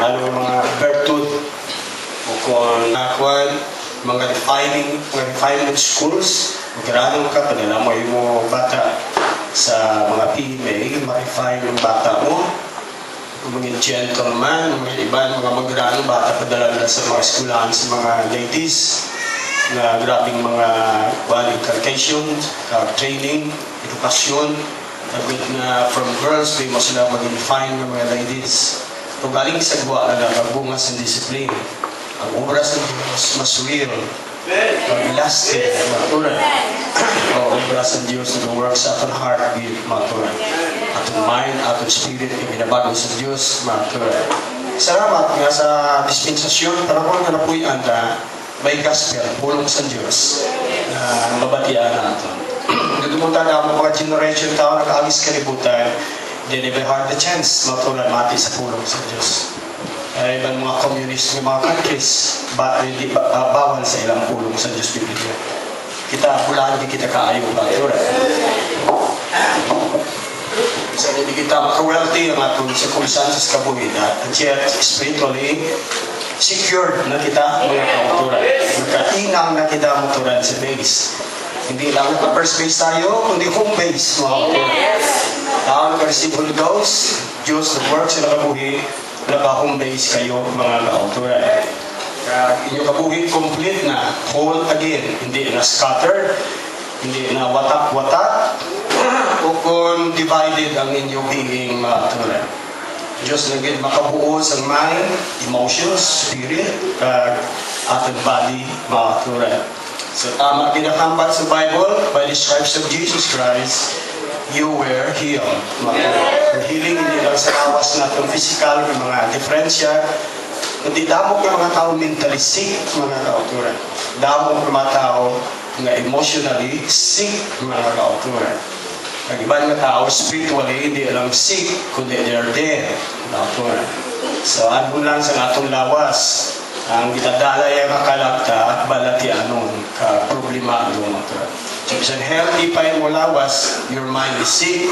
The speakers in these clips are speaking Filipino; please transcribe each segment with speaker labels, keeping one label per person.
Speaker 1: lalo mga virtud o kung mga refinement schools, mag-aral ka, padala mo yung bata sa mga PMA, ma-refine yung bata mo. Kung mga gentleman, mga iba, mga mag-aral bata, padala nila sa mga skulahan, sa mga ladies, na grabing mga qualification, training, edukasyon, na from girls, may mo sila maging fine ng mga ladies. Kung galing sa gawa na nagbunga sa discipline, ang obras ng Diyos mas real, lasting, maturan. Ang obras ng Diyos na work sa atong heartbeat, maturan. Atong mind, atong spirit, ibinabago sa Diyos, maturan. Salamat nga sa dispensasyon, panahon na napuyan na may gospel, pulong sa Diyos, na mabatian natin. Dumunta na ang mga generation tao nag-agis kalibutan, they never had the chance matulan mati sa pulong sa Diyos. Ibang mga communist ng mga countries, bawal sa ilang pulong sa Diyos Biblia. Kita pulaan, di kita kaayo ba? Sa hindi kita maka-wealthy ang atong circumstances kabuhida, and yet spiritually secure na kita mga kauturan. Magkainang na kita moturan sa base. Hindi lang na first base tayo, kundi home base mga kauturan. Tao nag-receive Holy Ghost, Diyos na work sila kabuhi, naka-home base kayo mga kauturan. Inyong kabuhi complete na, whole again, hindi na scattered, hindi na watak-watak, o kung divided ang inyong being mga kauturan. Diyos na gid makabuo sa mind, emotions, spirit, ating body, mga kauturan. So tama ginakambat sa Bible, by the stripes of Jesus Christ, you were healed. Ang healing hindi lang sa lawas natin physical, may mga diferensya, kundi damo ng mga tao mentally sick, mga kauturan. Damo ng mga tao nga emotionally sick, mga kauturan. Ang ibang mga tao spiritually hindi lang sick, kundi they're dead, kauturan. So ano lang sa atong lawas, ang ginadala yung kakalagta, balati anong ka-problema anong mga. So, isang healthy pa yung lawas, your mind is sick,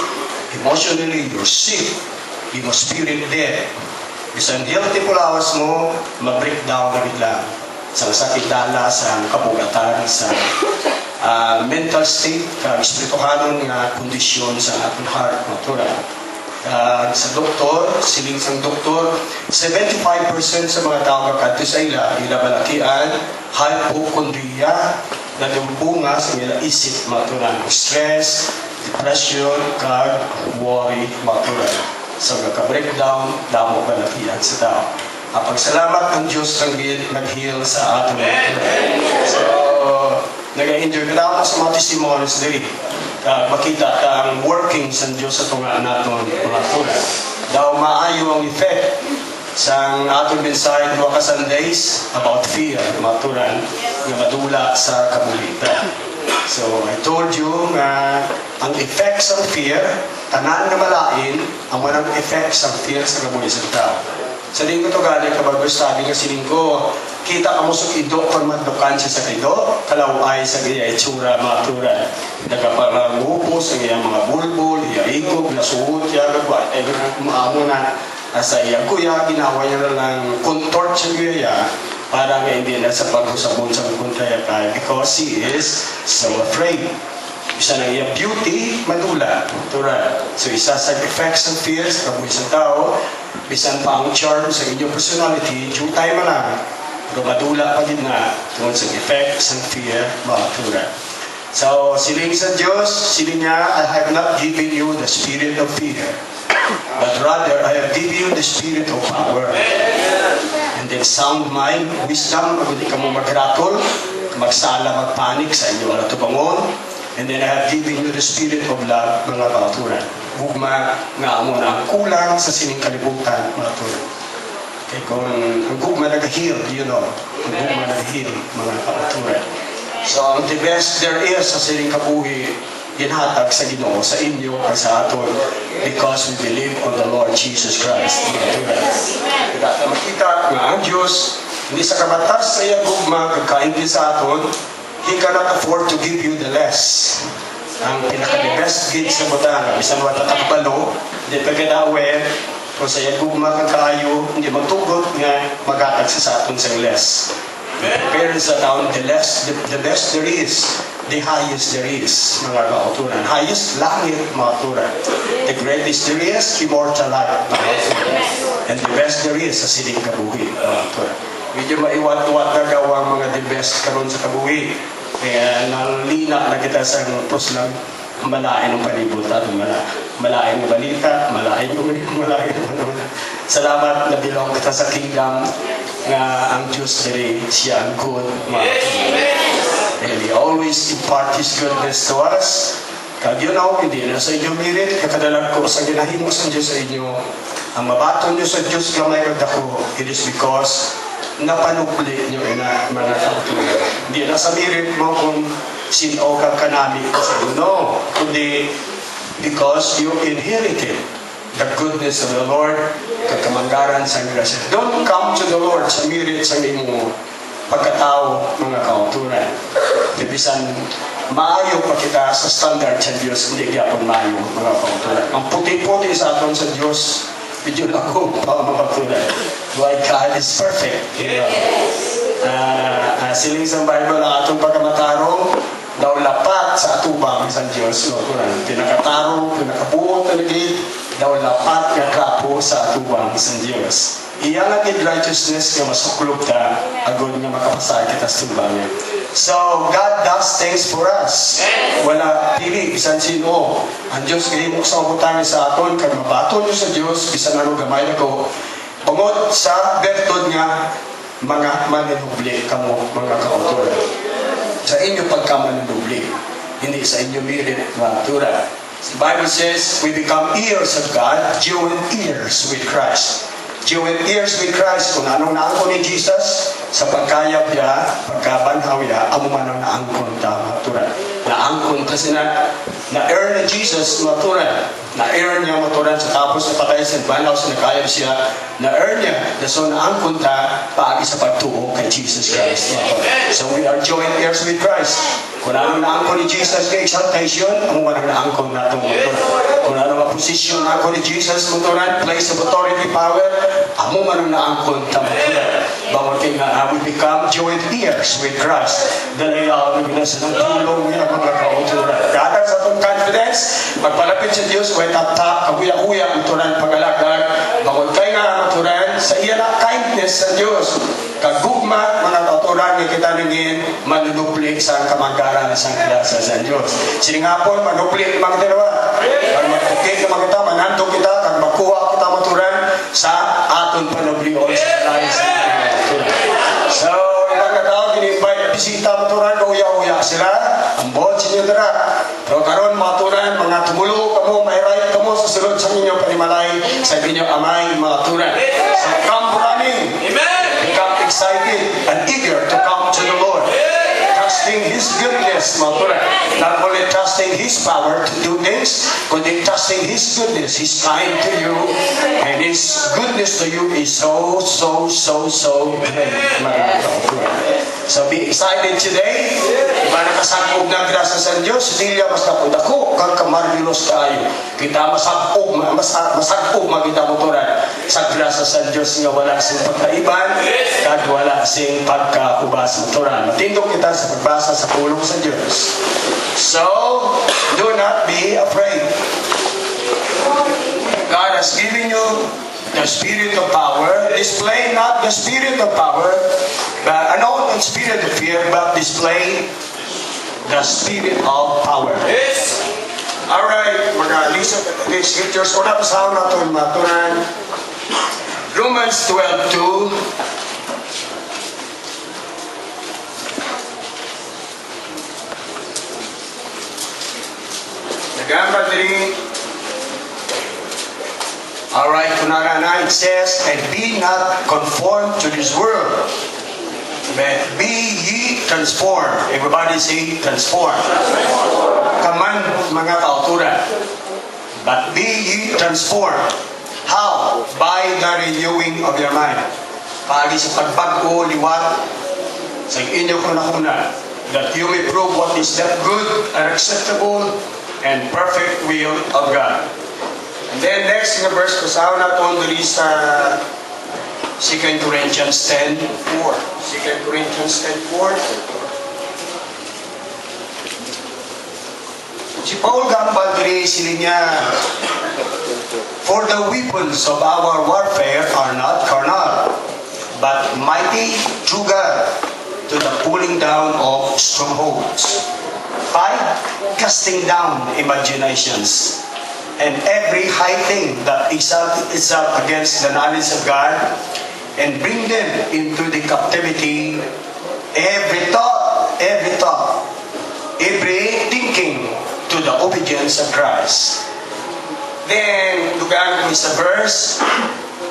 Speaker 1: emotionally you're sick, yung spirit dead. Isang healthy po lawas mo, ma-breakdown na bigla sa sakit dala, sa kabugatan, sa mental state, espirituhanon nga kondisyon sa ating heart, natural. Sa doktor, siling sang doktor, 75% sa mga tao kakadto sa ila balakian, hypochondria, na bunga sa ila isip maturan. Stress, depression, worry, maturan. So, nagka-breakdown, damo balakian sa tao. Pagsalamat ng Diyos nag-heal sa ating maturan. So, nag-enjoy ka na ako sa mga testimonies diri. Makita ang workings ng Diyos sa tunga natin mga tulan. Daw maayo ang effect sa ating mensahe duha ka Sundays about fear, mga tulan, nga madula sa kabulitan. So, I told you nga ang effects ng fear, tanan na malain, ang manang effects ng fear sa kabulitan tao. Sa linggo to galing kapag sabi nga silinggo, kita ka mo sa ido kung magdukan siya sa ido, kalaway sa gaya itsura mga turan. Nagkaparangupos ang iyang mga bulbul, iyaigog, nasuot, yagagwa, maamo na sa iya kuya, ginawa niya na lang contort sa gaya para nga hindi na sa paghusabon sa kontraya tayo because he is so afraid. Isa na iya beauty, madula, turan. So isa sa effects ng fear sa kabuhi sa tao, bisan pa ang charm sa inyong personality, due time na lang. Pero madula pa din na tungkol sa effects ng fear, mga turan. So, siling sa Diyos, siling niya, I have not given you the spirit of fear, but rather, I have given you the spirit of power. And then sound mind, wisdom, pag hindi ka mo magratol, magsala, magpanik sa inyong mga tubangon. And then I have given you the spirit of love, mga kauturan. Gugma nga mo na ang kulang sa sining kalibutan, mga kauturan. Okay, kung ang gugma nag-heal, you know, ang gugma nag-heal, mga kauturan. So, the best there is sa sining kabuhi, ginhatag sa Ginoo, sa inyo, at sa aton, because we believe on the Lord Jesus Christ. Kita makita nga ang Diyos, hindi sa kabatas sa iya gugma, kagkainti sa aton, He cannot afford to give you the less. Ang pinaka-the best gift sa butang, bisan wata takbalo, hindi pa aware, kung sa iya gugma kang kayo, hindi magtugot, sa aton sa less. Prepare sa taon the best there is, the highest there is, mga kauturan. Highest langit, mga kauturan. The greatest there is, immortal life, mga kauturan. And the best there is, sa siling kabuhi, mga kauturan. Medyo maiwat-wat na gawang mga the best karon sa kabuhi. Kaya nalina na kita sa puslang malain ng palibutan, malain ng balita, malain ng salamat na bilong kita sa kingdom nga ang Diyos diri siya ang good. And He always impart His goodness to us. Kag yun ako, hindi na sa inyo merit, kakadalag ko sa ginahimo sa Diyos sa inyo. Ang mabaton nyo sa Diyos gamay kag dako, it is because napanukli nyo ina mga kautulan. Hindi na sa merit mo kung sino ka kanami sa inyo. No, kundi because you inherited the goodness of the Lord, kakamanggaran sa grasya. Don't come to the Lord sa merit sa imo pagkatao, mga kauturan. Ibisan, maayo pa kita sa standard sa Diyos, hindi gyapon maayo, mga kauturan. Ang puti-puti sa aton sa Diyos, medyo ako, mga kauturan. Why God is perfect. Siling sa Bible ang atong pagkamatarong, daw lapat sa atubang sa Diyos. Pinakatarong, pinakabuot na naging, daw lapat nga kapo sa atubang sa Diyos. Iyang agad righteousness nga masuklog ta, agod nga makapasay kita sa tubangan. So, God does things for us. Wala pili, bisan sino. Ang Diyos kayo mo sa utangin sa aton, kag mabaton nyo sa Diyos, bisan ano gamay na ko. Pangod sa bertod nga, mga manunubli kamo, mga kauturan. Sa inyo pagkamanunubli, hindi sa inyo mirit, mga kauturan. The Bible says, we become heirs of God, joint heirs with Christ. Joint heirs with Christ, kung anong naangkon ni Jesus, sa pagkayap niya, pagkabanhaw niya, amo man ang naangkon ta, maturan. Naangkon kasi na-earn ni Jesus, maturan. Na-earn niya, maturan, sa tapos na patay sa banhaw, sa nakayap siya, na-earn niya, so naangkon ta, paagi sa pagtuo kay Jesus Christ. So we are joint heirs with Christ. Kung anong naangkon ni Jesus kay exaltation, amo man ang naangkon na itong maturan. Kung anong posisyon naangkon ni Jesus, maturan, place of authority, power, amo man ang naangkon ta, maturan. Bawal kayo nga, we become joint heirs with Christ. Dalayaw na binasa ng tulong niya, mga kauturan. Dadag sa itong confidence, magpalapit sa Diyos, way tap-tap, kaguya-uya, maturan, pag-alagag. Bawal kayo nga, maturan, sa iya na kindness sa Diyos. Kagugma, mga kauturan, nga kita naging manunupli sa kamanggaran sa klasa sa Diyos. Siningapon, manupli, mga dalawa. Kag magpukit na kita, manandong kita, kag magkuha kita, maturan, sa aton panublion sa lain sa so, ilang katao, in-invite, bisita, maturan, uya-uya sila, ang bot sa inyo dara. Pero karon maturan, mga tumulo kamo, may right kamo, susunod sa inyong panimalay, sa inyong amay, maturan. So, come running. Amen. Become excited and eager to come to the Lord. Trusting His goodness, maturan. Not only trusting His power to do things, but trusting His goodness. He's kind to you, and His goodness to you is so great. So be excited today. Iba nakasakop ng grasa sa Diyos, hindi niya mas napudako, kang kamarbilos tayo. Kita masakop magkita motoran sa grasa sa Diyos nga wala sing pagkaiban, kag wala sing pagkakubas motoran. Matindog kita sa pagbasa sa pulong sa Diyos. So, do not be afraid. God has given you the spirit of power. Display not the spirit of power, but not the spirit of fear, but display the spirit of power. Yes. Alright, mga listen to the scriptures. Una pa sa una ito, maturan. Romans 12:2. Nagamba diri. Alright, kunara na, it says, and be not conformed to this world, but be ye transformed. Everybody say, transformed. Kaman, mga kauturan. But be ye transformed. How? By the renewing of your mind. Pagi sa pagbago, liwat, sa inyo kunakuna, that you may prove what is that good and acceptable and perfect will of God. And then next in the verse, kasawa na ito sa 2 Corinthians 10:4. 2 Corinthians 10:4. Si Paul gambal diri sila niya, for the weapons of our warfare are not carnal, but mighty through God to the pulling down of strongholds, by casting down imaginations and every high thing that exalts itself against the knowledge of God, and bring them into the captivity, every thought, every thinking to the obedience of Christ. Then, dugaan ko sa verse,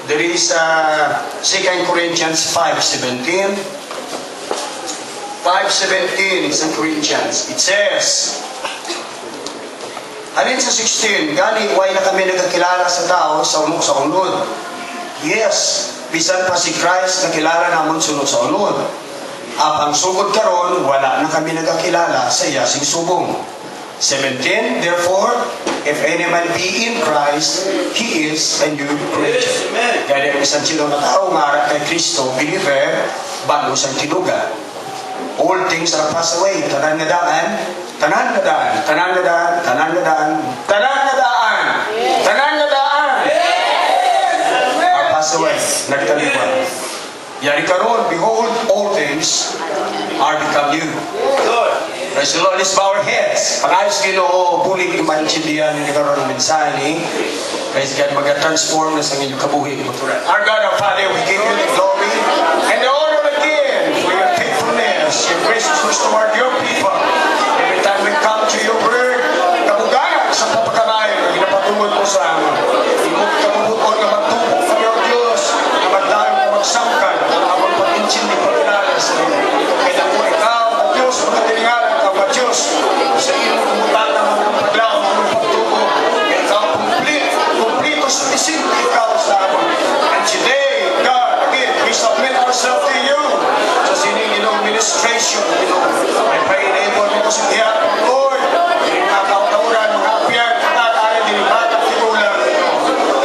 Speaker 1: there is 2 Corinthians 5:17. 5:17 is in Corinthians. It says, alin sa 16, gani, why na kami nagkakilala sa tao sa unod. Yes, bisan pa si Christ nakilala namon sunod sa unod. Apang sugod karon, wala na kami nagkakilala sa iya sing subong. 17, therefore, if any man be in Christ, he is a new creature. Gani ang isang silo na tao nga kay Kristo, believer, bago sang tinuga. All things are passed away. Tanan nga daan, tanan nga daan, tanan nga daan, tanan nga daan, tanan nga daan, tanan nga daan. Are passed away. Nagtaliwan. Yari karon, behold, all things are become new. Praise the Lord, let's bow our heads. Pag-ayos Ginoo, bulig yung maintindihan ni karon ng mensahe. Praise God, mag-transform na sa inyong kabuhi. Our God, our Father, we give you the glory and the honor again for your faithfulness, your graciousness toward your people. Every time we come to your word, kabugayan sa papakamayo na ginapatungod mo sa amin. Imong kabubuton na matubog sa iyo, Diyos, na magdahil na magsangkan ang amang pag-intindi pag-inala sa iyo. Kaya po ikaw, at Diyos, magkatingalan ka ba, Diyos, sa iyong kumutan na mga paglaw, mga pagtubo. Kaya ikaw, kumplito sufficient ikaw sa amin. And today, God, again, we submit ourselves to you sa sining inong ministration. I pray enable mo ko sa tiyak, Lord, yung mga kautauran, mga apiyag, katakarin, dinibatang tigulang,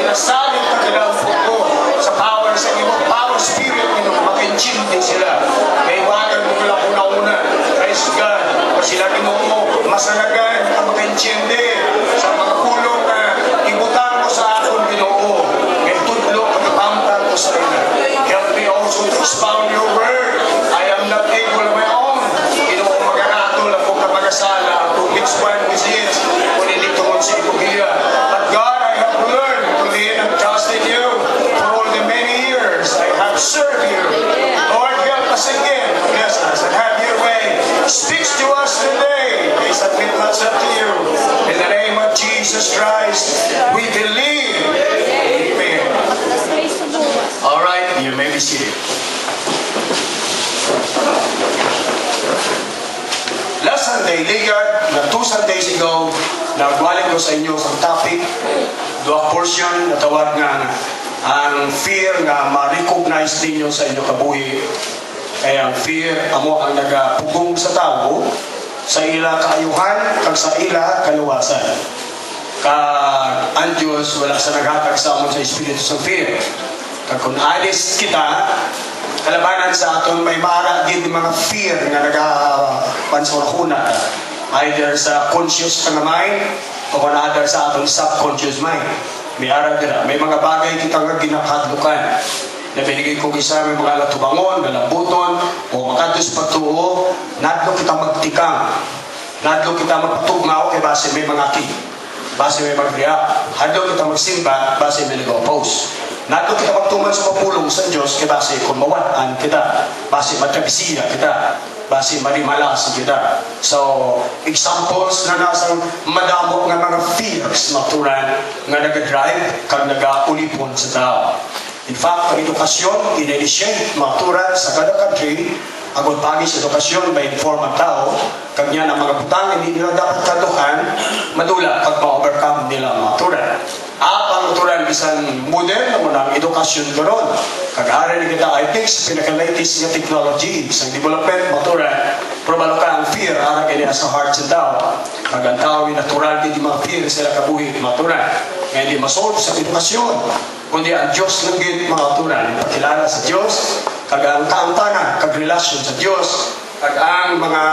Speaker 1: inasalit na kailangan ko sa power, sa imong power spirit, mag-intindi sila. May wagan mo lang una-una. Praise God. O sila Ginoo, masalagan ang mag-intindi sa mga pulong na ibutang mo sa akong Ginoo. May tudlo pagkapampang ko sa ina. Help me also to expound your word. I am not able on my own. Ginoo, mag-aratol ako kapag-asala kung which one is this. Kung hindi tungod sa ikugiya. But God, I have learned to lean and trust in you for all the many years I have served you. Lord, help us again. Bless us and have your way. Speaks to us today. We submit ourselves to you. In the name of Jesus Christ, we believe. Amen. All right, you may be seated. Last Sunday, Ligard, na 2 Sundays ago, nagwaling ko sa inyo sa topic, duwag portion na tawag nga ang fear nga ma-recognize ninyo sa inyo kabuhi. Kaya ang fear, amo ang nagapugong sa tao, sa ila kaayuhan, kag sa ila kaluwasan. Ang Diyos, wala sa naghatag sa amon sa Espiritu sa fear. Kag kung alis kita, kalabanan sa aton may mara din mga fear nga nagapansunakuna. Either sa conscious na mind, o another sa aton subconscious mind. May ara dira, may mga bagay kita nga ginakadlukan. Na binigay ko isa may mga latubangon, nalambuton, o makados patuo, nadlo kita magtikang, nadlo kita magpatugnaw, kay base may mga ki, base may mag-react, hadlo kita magsimba, base may nag-oppose. Nadlo kita magtuman sa papulong sa Diyos, kay base kung mawaan kita, base matabisiya kita, base marimalas kita. So, examples na nasa madamok ng mga fears natural nga nag-drive kag nag-ulipon sa tao. In fact, ang edukasyon, in-initiate, maturan sa kada country, ang pagi sa edukasyon, may inform ang tao, kag niya ang mga butang, hindi nila dapat kadukan, madula pag ma-overcome nila maturan. Ang maturan, isang modern na munang edukasyon ganoon. Kag-aaral ni kita, I think, sa pinaka-latest nga technology, sa development, maturan, probalo ka ang fear, ara kaya sa heart sa tao. Kag ang tao, natural, hindi mga fear sila kabuhi, maturan. Kaya hindi masolve sa edukasyon. kundi ang Diyos ng gid mga kauturan, ipakilala sa Diyos, kag ang kaangtanan, kag relasyon sa Diyos, kag ang mga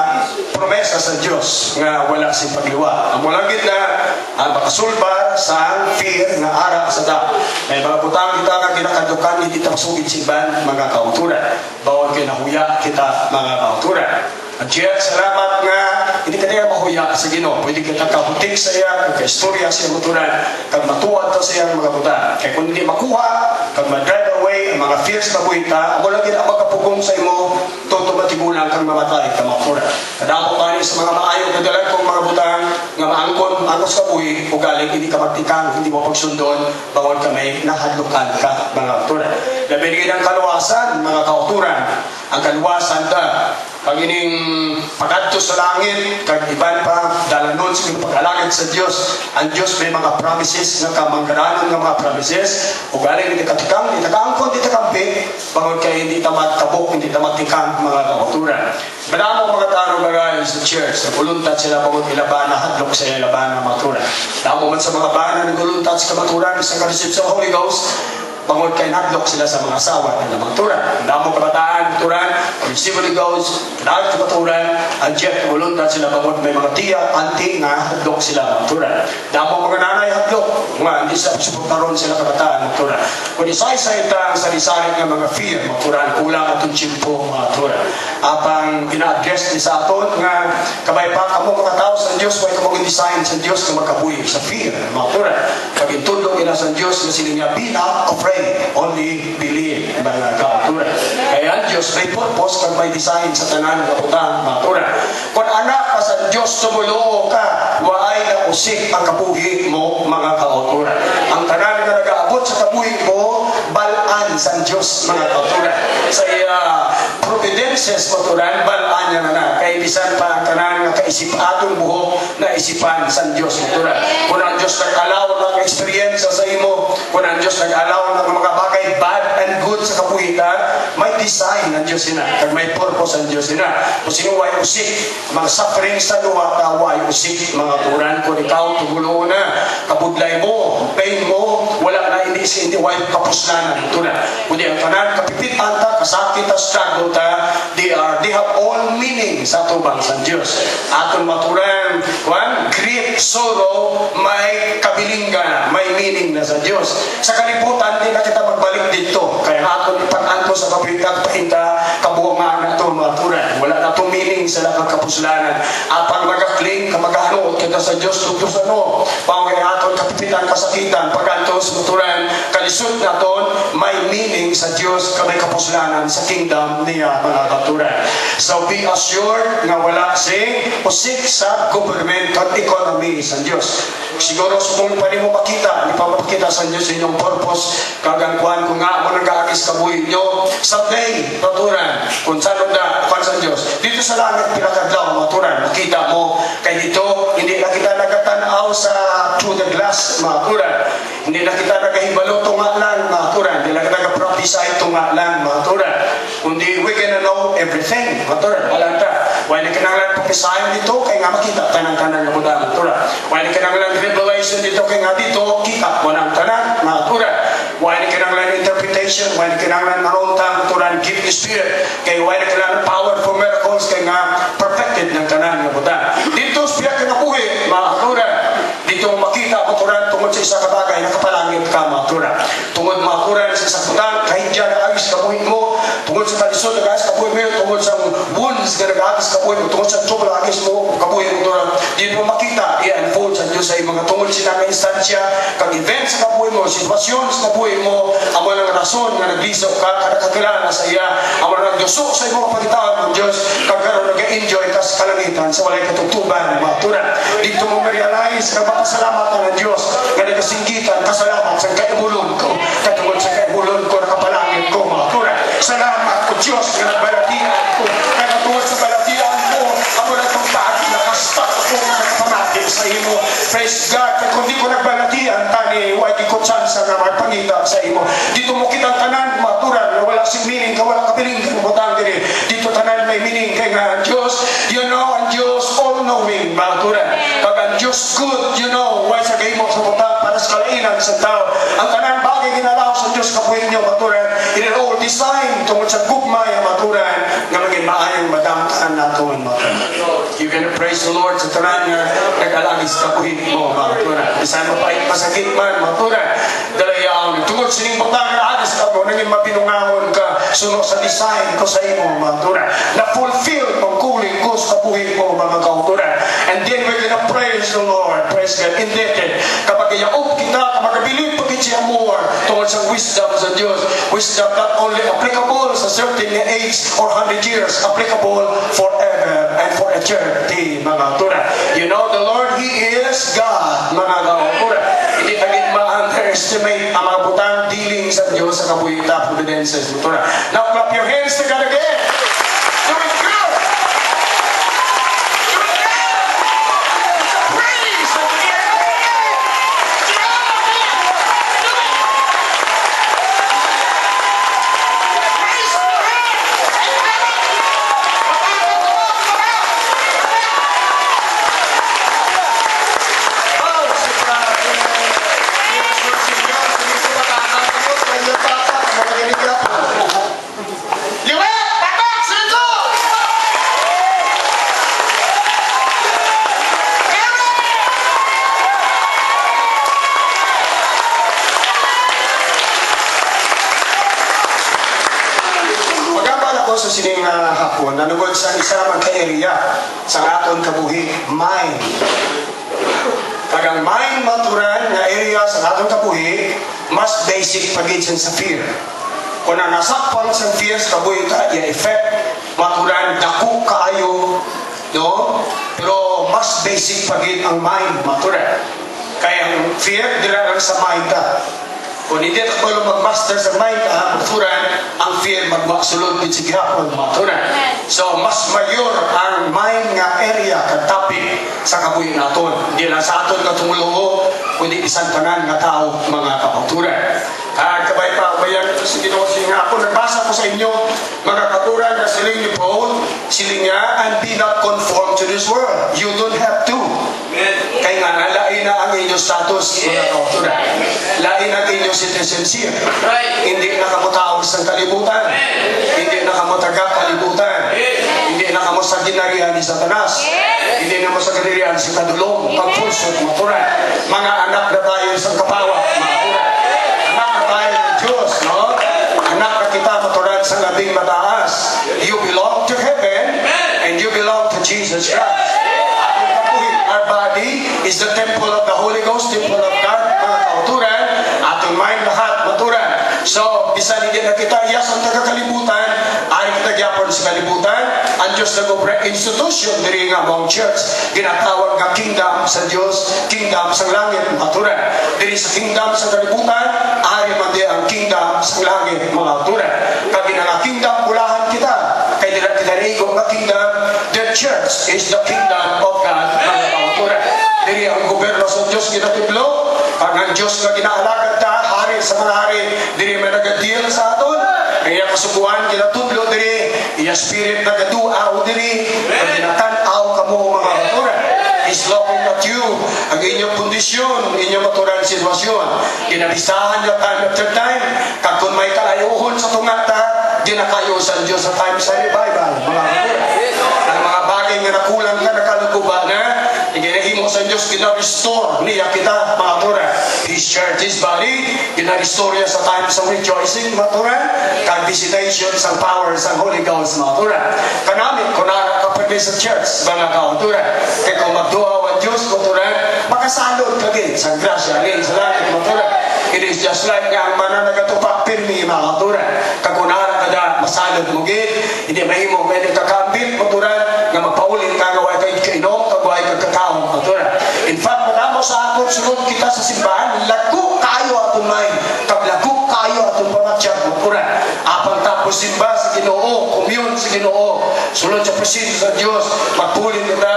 Speaker 1: promesa sa Diyos nga wala sing pagliwa. Ang mulagid na ang makasulbar sa fear nga ara sa da. May mga butang kita nga kinakadukan, hindi kita masugid siban mga kauturan. Bawal kinahuya kita mga kauturan. At siya, salamat nga hindi ka niya mahuya sa Ginoo. Pwede kita kahutik sa iya, ka-istorya sa iyang mutunan, kag matuwad ta sa iyang mga butang. Kaya kung hindi makuha, kag ma-drive away ang mga fears na buhita, amo lagi ang magkapugong sa imo, toto matigulang kang mamatay ka makura. Kadamo pa sa mga maayo na dalag kong mga butang nga maangkon, angkos ka buhi, o galing hindi ka magtikang, hindi mo pagsundon, bawal ka may nahadlukan ka mga kauturan. Labinigin ang kaluwasan, mga kauturan, ang kaluwasan ta. Pag ining pagkadto sa langit, kag iban pa, dalanon sa pag-alagad sa Diyos. Ang Diyos may mga promises nga kamanggaranon nga mga promises. O galing hindi katikang, hindi nakaangkon, hindi takampi, bangod kayo hindi tamad tabok, hindi tamad tikang mga kauturan. Madamo mga tao bagay sa church, naguluntat sila bangod ilaban na hadlok sa ilaban na maturan. Damo man sa mga bana naguluntat sa kamaturan, sa karisip sa Holy Ghost, bangod kay nadlok sila sa mga asawa ng mga turan. Ang damo kabataan, turan, receive Holy Ghost, kanal sa turan, ang jet, voluntat sila bangod may mga tiya, anti nga, hadlok sila mga turan. Damo mga nanay hadlok, nga, hindi sa suportaron sila kabataan ng turan. Kung isay-say ta ang sari-sari ng mga fear, mga turan, kulang atong chimpo, mga turan. Apang ina-address ni sa aton, nga, kabay pa, kamo mga tao sa Diyos, may kamong design sa Diyos na makabuhi sa fear, mga turan. Pag intundong ina sa Diyos, na sila niya, be not afraid, only believe, mga kauturan. Kaya ang Diyos may purpose kag may design sa tanan ng kaputang mga turan. Kung anak ka sa Diyos, tumuloo ka, waay na usik ang kapuhi mo mga kauturan. Ang tanan nga nag-aabot sa kapuhi mo, balaan sa Diyos mga kauturan. Sa providences maturan, balaan niya na. Kaya bisan pa ang tanan nga kaisip atong buhok na isipan sa Diyos maturan. Kung ang Diyos nag-alaw ng experience sa imo, kung ang Diyos nag-alaw ng mga bagay bad and good sa kapuhitan, may design ng Diyos ina, kag may purpose ang Diyos ina. Kung sino way usik, mga suffering sa luwa, way usik, mga turan, kung ikaw tugulo na, kabudlay mo, pain mo, wala na hindi way kapuslanan, turan. Kundi ang tanan, kapipitan ta, kasakit ta, struggle ta, they have all meaning sa tubang sa Diyos. Atong maturan, grief, sorrow, may kabilingan, may meaning na sa Diyos. Sa kalibutan, di na kita magbalik dito. Kaya aton ipananto sa kapitan, pahinta, kabuangan na ito, maturan. Wala na itong meaning sa lakang kapuslanan. Apang magakling, kamaganood kita sa Diyos, tutos ano. Pangay aton kapitan, kasakitan, pagantos, maturan, kalisod na ito, may meaning sa Diyos, kamay kapuslanan sa kingdom niya, mga katuran. So be assured nga wala sing usik sa government at economy sa Diyos. Siguro subong pa rin mo makita, hindi pa mapakita sa Diyos inyong purpose, kagangkuhan kung nga mo nag-aagis kabuhi nyo, someday, maturan, kung saan na, kung sa Diyos. Dito sa langit, pinakadlaw, maturan, makita mo, kaya dito, hindi na kita nagatanaw sa through the glass, maturan. Hindi na kita nagahibalo, tunga lang, maturan. Hindi na kita nag-prophesy, tunga lang, maturan. Kundi, we can know everything, maturan, walang ta. Why na kinanglan prophesy dito, kaya nga makita, tanang-tanang na muna, maturan. Why na kinanglan revelation dito, kaya nga dito, kita, walang tanang, maturan. Why na kinanglan interpretation, why na kinanglan narontang, maturan, give the spirit, kaya why na kinanglan power for miracles, kaya nga perfected ng tanang, maturan. Dito, spirit ka nabuhi, maturan. Dito makita, maturan, tungod sa isa kabagay, nakapalangit ka, maturan. Tungod maturan sa isang putang, kahit dyan nag-agis kabuhin mo, tungod sa kalisod, nag-agis kabuhin mo, tungod sa wounds na nag-agis kabuhin mo, tungod sa trouble, nag-agis mo, kabuhin mo, maturan. Dito mo makita, i-unfold sa Diyos sa mga tungod sila ng instansya, kag events sa kabuhin mo, sitwasyon sa kabuhin mo, ang mga rason na nag-lisok ka, nakakilala sa iya, ang mga nag-dusok sa iyong kapagitaan ng Diyos, kagkaroon nag-enjoy ka sa kalangitan, sa walay katugtuban, maturan. Dito mo ma-realize na mapasalamat na ng Diyos, na nagkasinggitan, kasalamat sa kaibulon ko, katungod sa kaibulon ko, nakapalangit ko, maturan. Salamat ko Diyos, na nagbalatian ko, na katungod sa balatian ko, ako nagpagpagi, nakastak ako, nakapamati sa imo. Praise God, kaya kung di ko nagbalatian, tani, huwag di ko tsansa na magpangita sa imo. Dito mo kitang tanan, maturan, na wala sing meaning, ka wala kapiling, butang diri. Dito tanan may meaning, kaya nga, Diyos, you know, ang Diyos, all-knowing, maturan. Kag ang Diyos good, you know, why sa kayo mo sa butang para sa kalainan sa tao. Ang tanan bagay ginalaw sa kabuhin nyo, maturan, in an all design, tungkol sa gugmay, maturan, nga maging maayong madamtaan natin, maturan. You can praise the Lord sa tanan nga nag-alagi sa kabuhin mo, maturan. Bisan mapait pasakit man, maturan. Dalayaw, tungkol sining butang na agis ka mo, naging mapinungahon ka, sunod sa design ko sa imo, maturan. Na-fulfill ang kuling ko sa kabuhin mo, mga kauturan. And then we're gonna praise the Lord, praise God. Indebted, kapag iaop kita, kapag bilib pagkit siya more, tungkol sa wisdom sa Diyos. Wisdom not only applicable sa certain age or 100 years, applicable forever and for eternity, mga kauturan. You know, the Lord, He is God, mga kauturan. Hindi tagit ma-underestimate ang mga butang dealing sa Diyos sa kabuhita, providences, mga kauturan. Now, clap your hands to God again. Do it good. Sa sining hapon, nanugod sa isa man ka-area sa aton kabuhi, mind. Kagang mind maturan nga area sa aton kabuhi, mas basic pagidsan sa fear. Kung nasakpan sa fear sa kabuhi ta, i-effect, maturan, dako kaayo, no? Pero mas basic pagid ang mind maturan. Kaya ang fear, dila lang sa mind ta. Kung hindi ako mag-master sa mind, maturan, ang fear magmasulod din sa gihapon, maturan. So, mas mayor ang mind nga area, kag topic sa kabuhi naton. Hindi lang sa aton katumulo, kundi isang tanan nga tao, mga kapaturan. Kabay pa, bayan ito sa Ginoo nga ako, nagbasa ko sa inyo, mga katuran na siling ni Paul, siling niya, and be not conformed to this world. You don't have to. Kaya nga, lain na ang inyong status, mga katuran. Lain ang inyong citizenship. Hindi na kamo tao sa kalibutan. Hindi na kamo taga-kalibutan. Hindi na kamo sa ginarihan ni Satanas. Hindi na mo sa ginarihan si Kadulong, pagpulsot, maturan. Mga anak na tayo sa kapawa, maturan. Anak na tayo ng Diyos, no? Anak na kita maturan sa labing mataas. You belong to heaven and you belong to Jesus Christ. Our body is the temple of the Holy Ghost, temple of God, mga kauturan, ating mind lahat, maturan. So, bisan hindi na kita iyas ang taga-kalibutan, ay kita gyapon sa kalibutan, ang Diyos nag-operate institution, diri nga mong church, ginatawag nga kingdom sa Diyos, kingdom sa langit, maturan. Diri sa kingdom sa kalibutan, ari man di ang kingdom sa langit, mga kauturan. Kag nga kingdom, ulahan kita, kay dira kita rigo nga kingdom, the church is the kingdom of God, mga kauturan. Diri ang gobyerno sa Diyos ginatiblo, pag ang Diyos nga ginaalagad ta, hari sa mga hari, diri may nag-deal sa aton, kaya kasubuan ginatudlo diri, iya spirit nagaduaw diri, pag ginatanaw kamo mga kauturan. He's looking at you, ang inyong kondisyon, inyong maturan sitwasyon. Ginabisahan niya time after time, kag kung may kalayuhon sa tungata, ginakayo sa Diyos sa time sa revival, mga kauturan. Ang mga bagay nga nakulang ka, nakaluguban na, iginahimo sa Diyos, gina-restore niya kita, mga kauturan. His church, His body, gina-restore niya sa time sa rejoicing, mga kauturan, kag visitation sa power sa Holy Ghost, mga kauturan. Kanamit, kunara kapag sa church, mga kauturan. Kaya kung magduaw ang Diyos, mga kauturan, makasalod kagin sa grasya, alin sa langit, mga kauturan. It is just like nga ang mananagatupak pirmi, mga kauturan. Kag kunara kada masalod mo gid, hindi mahimo pwede kakambit, mga kauturan, nga magpaulin ka, gaway kay kainom, kagaway kag kakaon, mga kauturan. In fact, madamo sa aton, sunod kita sa simbahan, lago kayo aton mind, kag lago kayo aton pamatsyag, mga kauturan. Apang tapos simba sa Ginoo, commune sa Ginoo, sunod sa presensya sa Diyos, magpulin kita,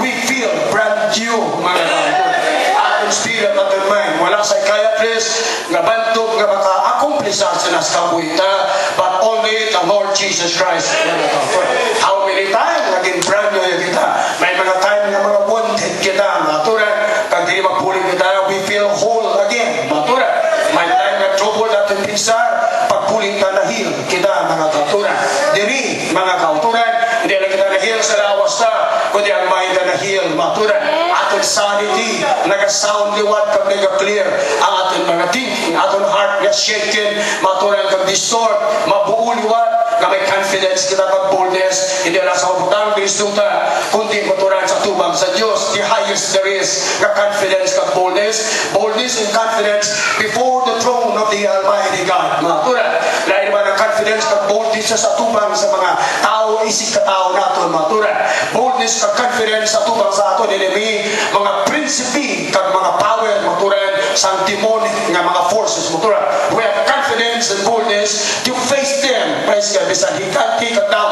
Speaker 1: we feel brand new, mga kauturan. Aton spirit, aton mind, wala psychiatrist, nga bantog, nga maka-accomplish sa kabuhita, but only the Lord Jesus Christ, mga kauturan. How many times naging brand new kita? May mga time nga mga wanted kita, mga kauturan, kag di magpulin kita, we feel whole again, mga kauturan. May time nga trouble natin pinsar, kita, mga kauturan. Diri, mga kauturan, hindi lang kita nahil sa lawas na, kundi ang mind na nahil, mga kauturan. Aton sanity, nag-sound liwat kag nag-clear. Ang aton mga thinking, aton heart na shaken, mga kauturan kag distort, mabuo liwat, na may confidence kita kag boldness, hindi lang sa kabutang bilisuta, kundi kauturan sa tubang sa Diyos. The highest there is, na confidence kag boldness, boldness and confidence before the throne of the Almighty God. Mga kauturan, lain naman ang confidence kag boldness sa tubang sa mga tao, isig katao nato, mga kauturan. Boldness kag confidence sa tubang sa aton enemy, mga prinsipi kag mga power, mga kauturan, sa demonic nga mga forces, mga kauturan. We have confidence and boldness to face them. Praise God, bisan hikat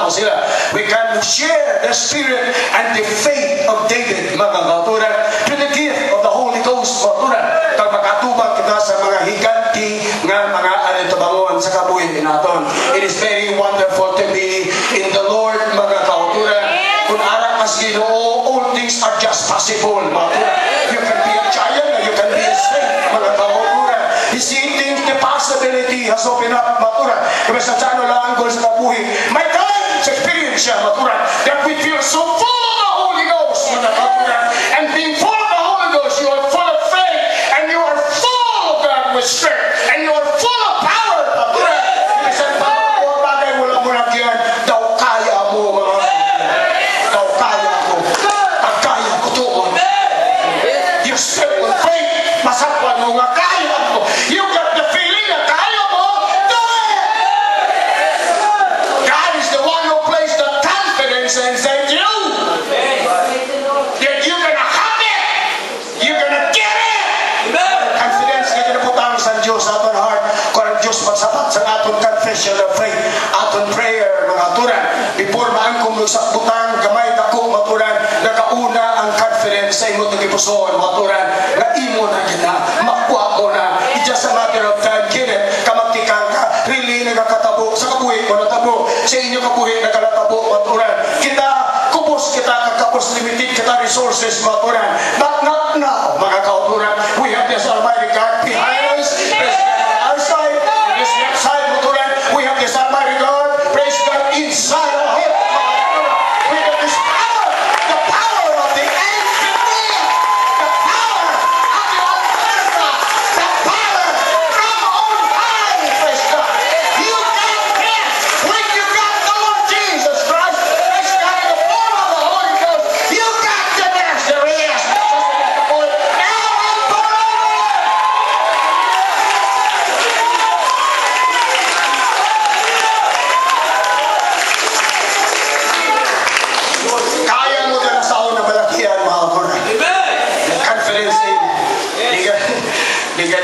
Speaker 1: mo sila. We can share the spirit and the faith of David, mga kauturan, to the gift of the Holy Ghost, mga kauturan. Kag makatubag kita sa mga higanti nga mga alitabangon sa kabuhi naton. It is very wonderful to be in the Lord, mga kauturan. Kung ara kas Ginoo, all things are just possible, mga kauturan. You can be a giant, you can be a snake, mga kauturan. You see things, the possibility has opened up, mga kauturan. Kaya sa tsano lang ang goal sa kabuhi. My God, sa experience siya, mga kauturan, that we feel so full of the Holy Ghost, mga kauturan. And being full of the Holy Ghost, you are full of faith, and you are full of God with strength, and you are full of power, mga kauturan. Kasi pa mga bagay mo lang yan, daw kaya mo, mga daw kaya mo, at kaya ko doon. You step with faith, masakwan mo nga kaya mo. You got the feeling na kaya mo, do it! God is the one who placed the confidence inside you. That you're gonna have it. You're gonna get it. Confidence na kinaputang sa Diyos, aton heart. Kung ang Diyos magsapat sa aton confession of faith, aton prayer, mga aturan. Before maangkong sa butang, gamay dako, maturan, nakauna ang confidence sa imo tugipuson, maturan, na imo na kita, makuha mo na. It's just a matter of time, kinit, kamagtikang ka, really nagkakatabo, sa kabuhi ko natabo, sa inyo kabuhi nagkalatabo, maturan. Kita, kubos kita, kakapos limited kita resources, maturan. But not now, mga kauturan. We have this Almighty God behind us, praise God on our side, this left side, maturan. We have this Almighty God, praise God, inside our head, maturan. We have this power, the power of the infinite, the power of the Almighty God, the power from on high, praise God. You got this when you got the Lord Jesus Christ, praise God, in the form of the Holy Ghost. You got the best there is. Now and forever. Kaya mo na sa una malakihan, mga kauturan. Confidence in Diga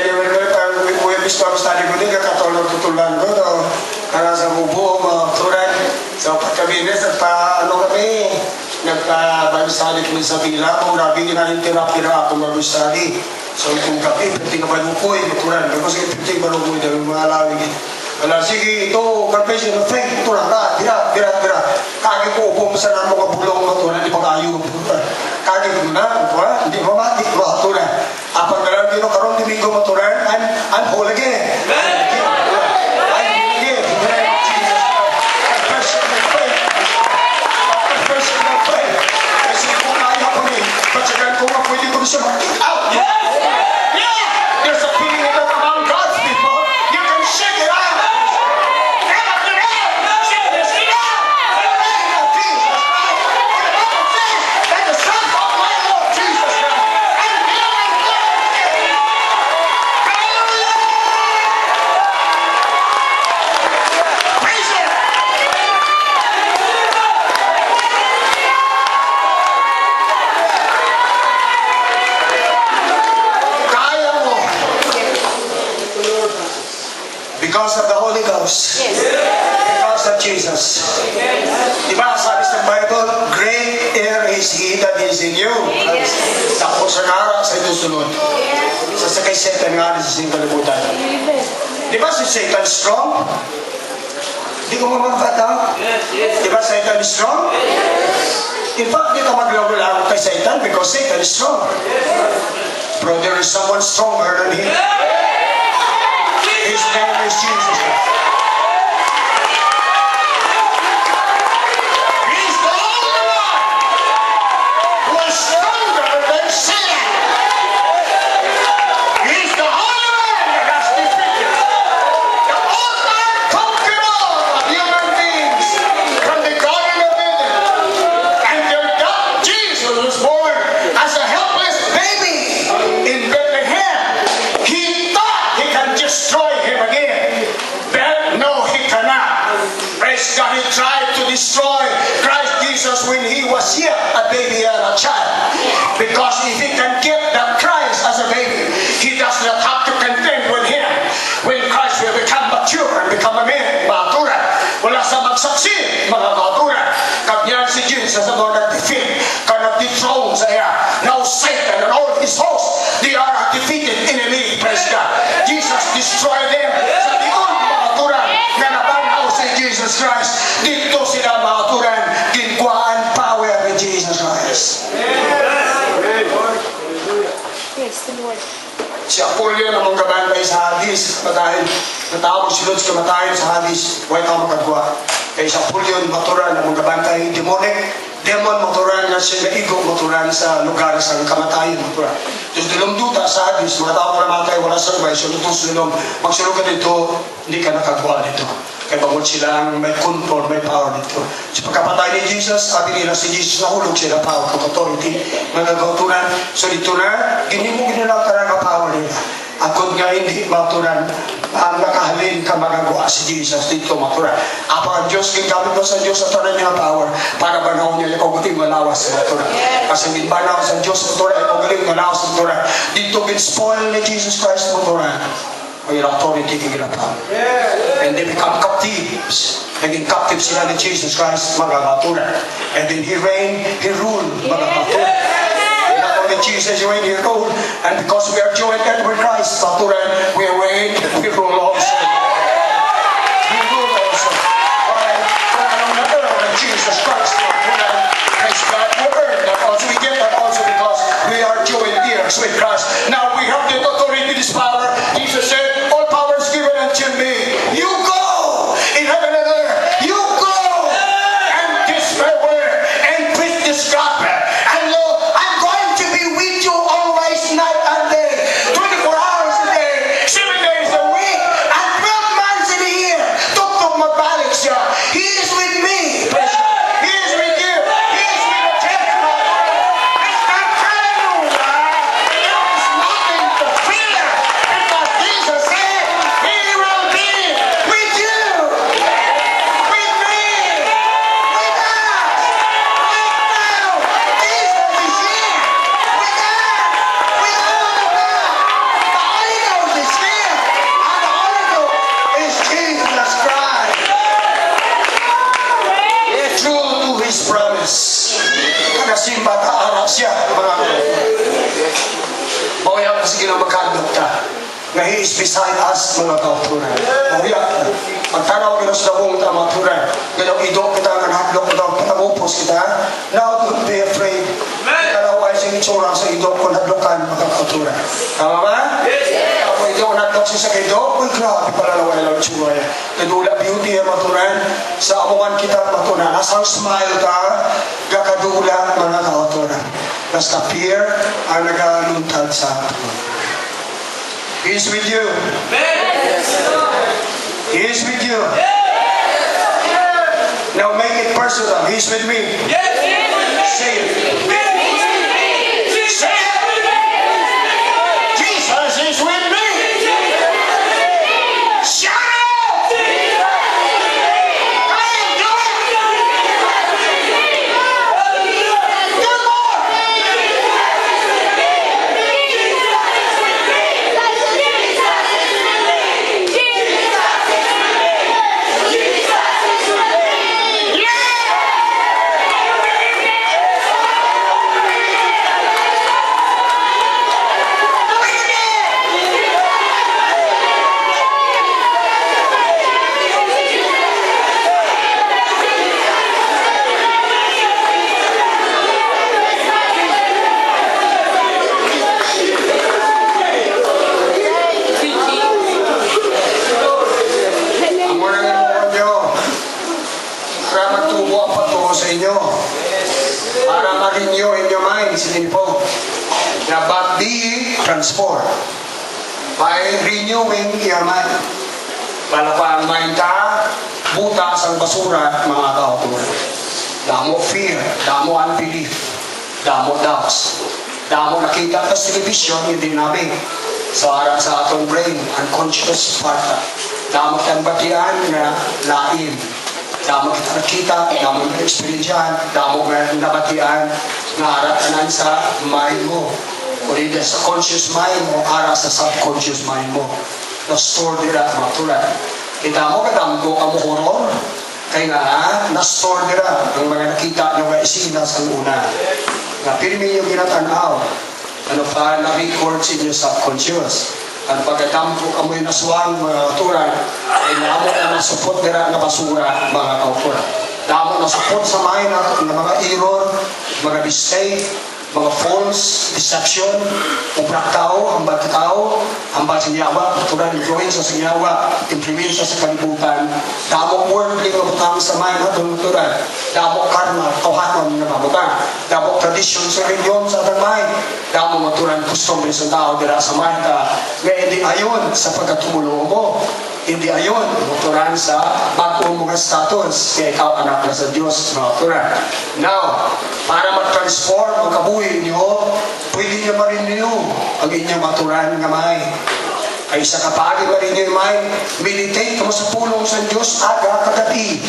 Speaker 1: we bisto ang study ko din katulad tutulan ko to para sa bubuo, mga kauturan. So pagkabinis at kami nagpa-Bible study kami sa Villa, kung grabe ginanintira-tira ako Bible study. So kung kapi, pwede ka ba lukoy, kauturan. Kasi pwede ka ba lukoy dahil mga lawig. Wala, sige, ito, confession of faith, ito lang na, bira. Kagi ko upo mo sa mga bulong, kauturan, di pag-ayo. Kagi ko na, hindi mamati, kauturan. Apag na lang dito, karong Domingo, kauturan, I'm whole again. Pagsagan ko nga, pwede ko siya mag-kick out. Yeah! There's a feeling that among God's people, you can shake it out. Get up your head! Shake this thing out! In the name of Jesus Christ! And the Bible says that the Son of my Lord Jesus Christ, and Him and God, hallelujah! Praise Him! Kaya mo. Because of the Holy Ghost. Because of Jesus. Diba sabi sa Bible, greater is He that is in you. Tapos sa nara sa ito sunod. Sa kay Satan nga sa sing kalibutan. Diba si Satan strong? Di ko mamagkata. Diba Satan is strong? In fact, di ka maglaro-laro kay Satan because Satan is strong. Bro, there is someone stronger than him. His name is Jesus. Praise God, he tried to destroy Christ Jesus when he was yet a baby and a child. Because if he can get that Christ as a baby, he does not have to contend with him. When Christ will become mature and become a man, maturan. Wala sa magsaksi, mga maturan. Kanyan si Jesus ang mga nag-defeat, nag-dethrone sa iya. Now Satan and all his hosts, they are a defeated enemy. Praise God. Jesus destroyed them sa tiyon, mga maturan, na nabanaw si Jesus Christ. Dito sila, mga maturan, ginkuhaan power ni Jesus Christ.
Speaker 2: Yes, the Lord.
Speaker 1: Si Apollo na mong gabantay sa hadis, kamatahin, natawag silod sa kamatahin sa hadis, huwag ka makagwa. Kaya si Apollo, maturan na mong gabantay, demon maturan na siya naigo, maturan sa lugar sa kamatahin, maturan. Diyos dilumduta sa hadis, mga tao para matay, wala sa rubay, so lutos dilum, magsulog ka dito, hindi ka nakagwa dito. Kaya bawal silang may control, may power dito. Sa pagkapatay ni Jesus, sabi nila si Jesus nahulog sila power, authority, mga kautunan. So dito na, ginilang talaga power nila. Akod nga hindi maturan, ang nakahalin ka magagawa si Jesus dito maturan. Apa ang Diyos, gingamit mo sa Diyos sa tanan niya power, para banaw niya, ikaw guting malawas sa maturan. Kasi ginbanaw sa Diyos maturan, ikaw guting malawas sa maturan. Dito bin-spoil ni Jesus Christ maturan. May authority kagirapan. And they become captives. Naging captive sila ni Jesus Christ, mga maturan. And then He reigned, He ruled, mga maturan. Not only Jesus, He reigned, He ruled. And because we are joined with Christ, maturan, we reign, we rule also. We rule also. Alright, na earn Jesus Christ, maturan. Praise God, we earn that also. We get that also because we are joined heirs with Christ. Now we have the authority, this power. Jesus said, all power is given unto me. You go in heaven and earth. You go and teach my word and preach this gospel. And lo, I'm going to be with you always, night and day, 24 hours a day, 7 days a week, and 12 months in a year. Tuktok magbalik siya. He is with me. He is with you. He is with the church. It's not telling you there is nothing to fear. Because Jesus said He will be with you, with me, with us, right now. Jesus is here, with us, with all of us. The Holy Ghost is here, and the Holy Ghost is Jesus Christ. True to His promise. Kanasimba taarap siya, mga Mauyak na sige na magkandot ka. Na He is beside us, mga kauturan. Mauyak na. Magtanaw nila sa dabong ta, mga turan. Ganang idok kita, nga hadlok kita, patangupos kita. Now, don't be afraid. Kalaway sa itsura sa idok kung hadlokan, mga kauturan. Tama ba? Yes! Ako idok hadlok siya sa idok, uy, grabe palalaway lang itsura yan. Nadula beauty, mga turan. Sa amuman kita, mga turan. Asang smile ka, gakadula, mga kauturan. Basta fear ang nag-aluntad sa atin. He is with you. He is with you. Now make it personal. He is with me. Say it. Say it. Jesus is with me. Shout it. Come on, do it. Do more. Transform by renewing your mind. Para pa ang mind ka, butas ang basura, mga kauturan. Damo fear, damo unbelief, damo doubts, damo nakita ka sa television, hindi namin. Sa harap sa atong brain, unconscious part. Damo kang batian na lain. damo kita nakita, damo nga eksperyensyahan, damo nga nabatian, nga aratanan sa mind mo. O hindi sa conscious mind mo, ara sa subconscious mind mo. Na-store nila mga tulad. Kita mo, kadamgo ka mo horror. Kaya nga, na-store nila ang mga nakita nyo nga isina sa una. Nga pirmi yung ginatanaw. Ano pa, na-record sa inyo subconscious. At pagkadamgo ka mo yung naswang mga tulad, ay namo na nasupot nila na basura mga kaukuran. Damo nasupot sa mind ng mga error, mga mistake, mga false deception, ubrak tao, hambal ka tao, hambal sa nyawa, patulan, influensya sa nyawa, impluensya sa kalibutan, damo worldly na butang sa mind natin, patulan, damo karma, kawahan na mabutang, damo tradition sa reliyon sa ating mind, damo matulan, custom sa tao, dira sa mind ka, nga hindi ayon sa pagkatumulo mo, hindi ayon, matulan sa bagong mga status, kaya ikaw anak na sa Diyos, matulan. Now, para mag-transform ang kabuhi niyo, pwede niyo ma-renew ang inyong maturan nga may. Ay sa kapagi ma-renew may, meditate mo sa pulong sa Diyos aga kagabi.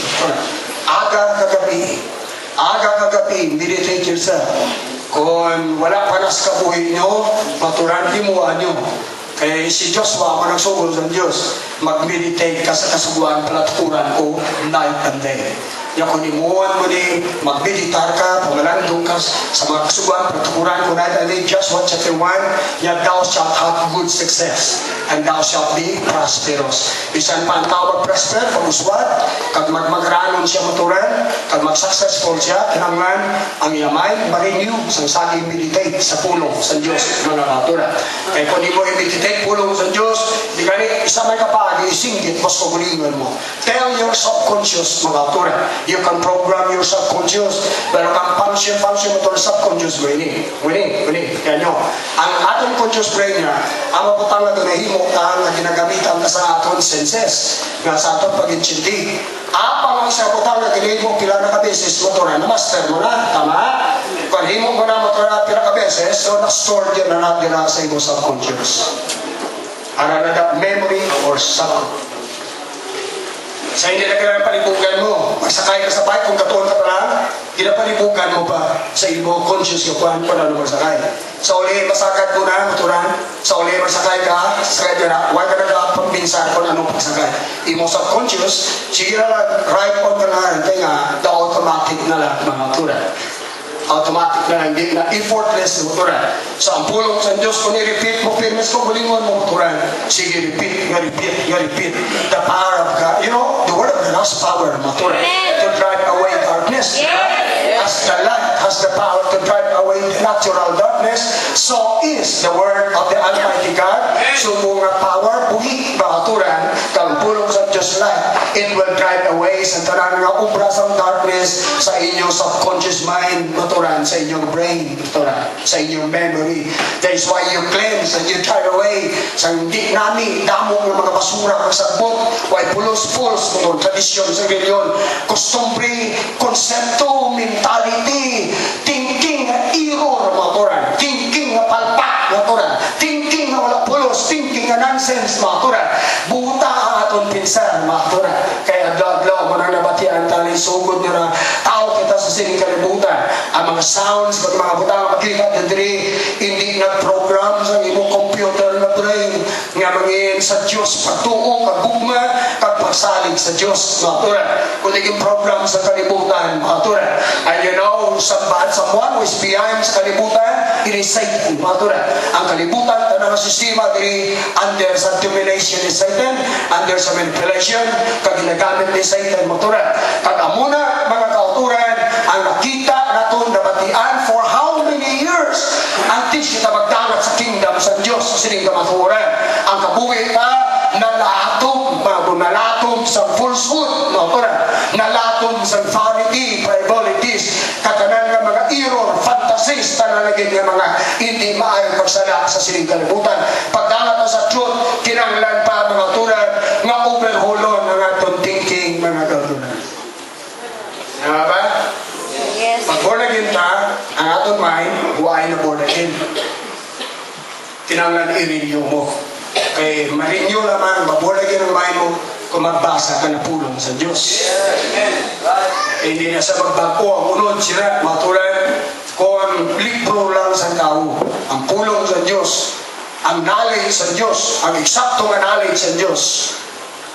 Speaker 1: Aga kagabi. Aga kagabi, meditate yourself. Kung wala pa nas kabuhi niyo, maturan himuan niyo. Kaya si Joshua, ako nagsugod sa Diyos, mag-meditate ka sa kasuguan palatukuran ko night and day. Kung imuwan mo ni mag-meditar ka, pamalandong ka sa mga kasuguan palatukuran ko night and day, Joshua chapter 1, yet thou shalt have good success, and thou shalt be prosperous. Bisan pa ang tao mag-prosper, pag-uswat, kag mag-magranon siya maturan, kag mag-successful siya, kinangan ang yamay, ma-renew, sang saging meditate sa pulong sa Diyos, mga katuran. Kaya kung di mo i-meditate pulong sa Diyos, di gani, isa may kapag, isinggit, mas kagulingan mo. Tell your subconscious, mga katuran. You can program your subconscious, pero kang function mo ito subconscious brain. Kaya nyo, ang atong conscious brain niya, ang maputang na tunahimok na ginagamitan na sa atong senses, nga sa atong pag-intindi. Apa nga sa putang na ginahimok pila na kabeses mo ito na master mo na, tama? Kung himok mo na mo ito na pila kabeses, so na-store dyan na natin sa iyong subconscious. Ano na that memory or subconscious? Sa hindi na kailangan palibugan mo. Magsakay ka sa bike, kung katuon ka pa lang, ginapalibugan mo pa sa imo conscious yung kuhan pa na magsakay. Sa uli, masakad mo na, maturan. Sa uli, magsakay ka, sakay ka na, huwag ka na pambinsan kung anong pagsakay. Imo subconscious, sige na lang, right on ka na, kaya nga, the automatic na lang, mga turan. Automatic na lang, hindi na effortless na motoran. So ang pulong sa Diyos, kung i-repeat mo, firmes ko, bulingon mo motoran. Sige, repeat. The power of God. You know, the word of God has power, motoran, to drive away darkness. As the light has the power to drive away natural darkness, so is the word of the Almighty God. So mga power, buhi, motoran, kang pulong sa Diyos light, it will drive away sa tanang nga obra sa darkness sa inyong subconscious mind, motoran, sa inyong brain, motoran, sa inyong memory. That is why you cleanse and you drive away sa hindi nami, damo ng mga basura kang sagbot, why pulos-pulos, mga tradisyon sa reliyon, costumbre, konsepto, mentality, thinking na error, motoran, thinking na palpak, motoran, thinking na wala pulos, thinking na nonsense, motoran, buta ang aton pinsan, motoran. Kaya adlaw mo na nabatian tali sugod na tao kita sa sining kalibutan. Ang mga sounds, mga butang makita diri hindi nag-program sa imong computer na brain nga mangin sa Dios patuo kagugma kag pagsalig sa Dios, maturan. Kung naging program sa kalibutan, maturan. And you know, someone who is behind sa kalibutan, it is Satan, maturan. Ang kalibutan tanang sistema diri under sa domination ni Satan, under sa manipulation kag ginagamit ni Satan, maturan. Kag amuna mga kauturan ang nakita naton nabatian for how many years until kita magdangat sa kingdom sa Diyos sa sining kamaturan. Ang kabuhi ka nalatom sa falsehood, nalatom sa vanity, frivolities, katanan nga mga error, fantasies, tanalagin nga mga hindi maayong pagsala sa sining kalibutan. Pagdangat sa truth, kinanglan pa mga tunan nga overhulon ng atong thinking, mga kautunan. Nga ba?
Speaker 2: Yes.
Speaker 1: Pag born again ta, ang atong mind, huwag na born again. Tinanglan i-renew mo. Kaya ma-renew naman, ma-born again ang mind mo, kung magbasa ka na pulong sa Diyos. Hindi na sa magbago ang unod sila, matulan kung libro lang sa tao. Ang pulong sa Diyos, ang knowledge sa Diyos, ang eksakto nga knowledge sa Diyos,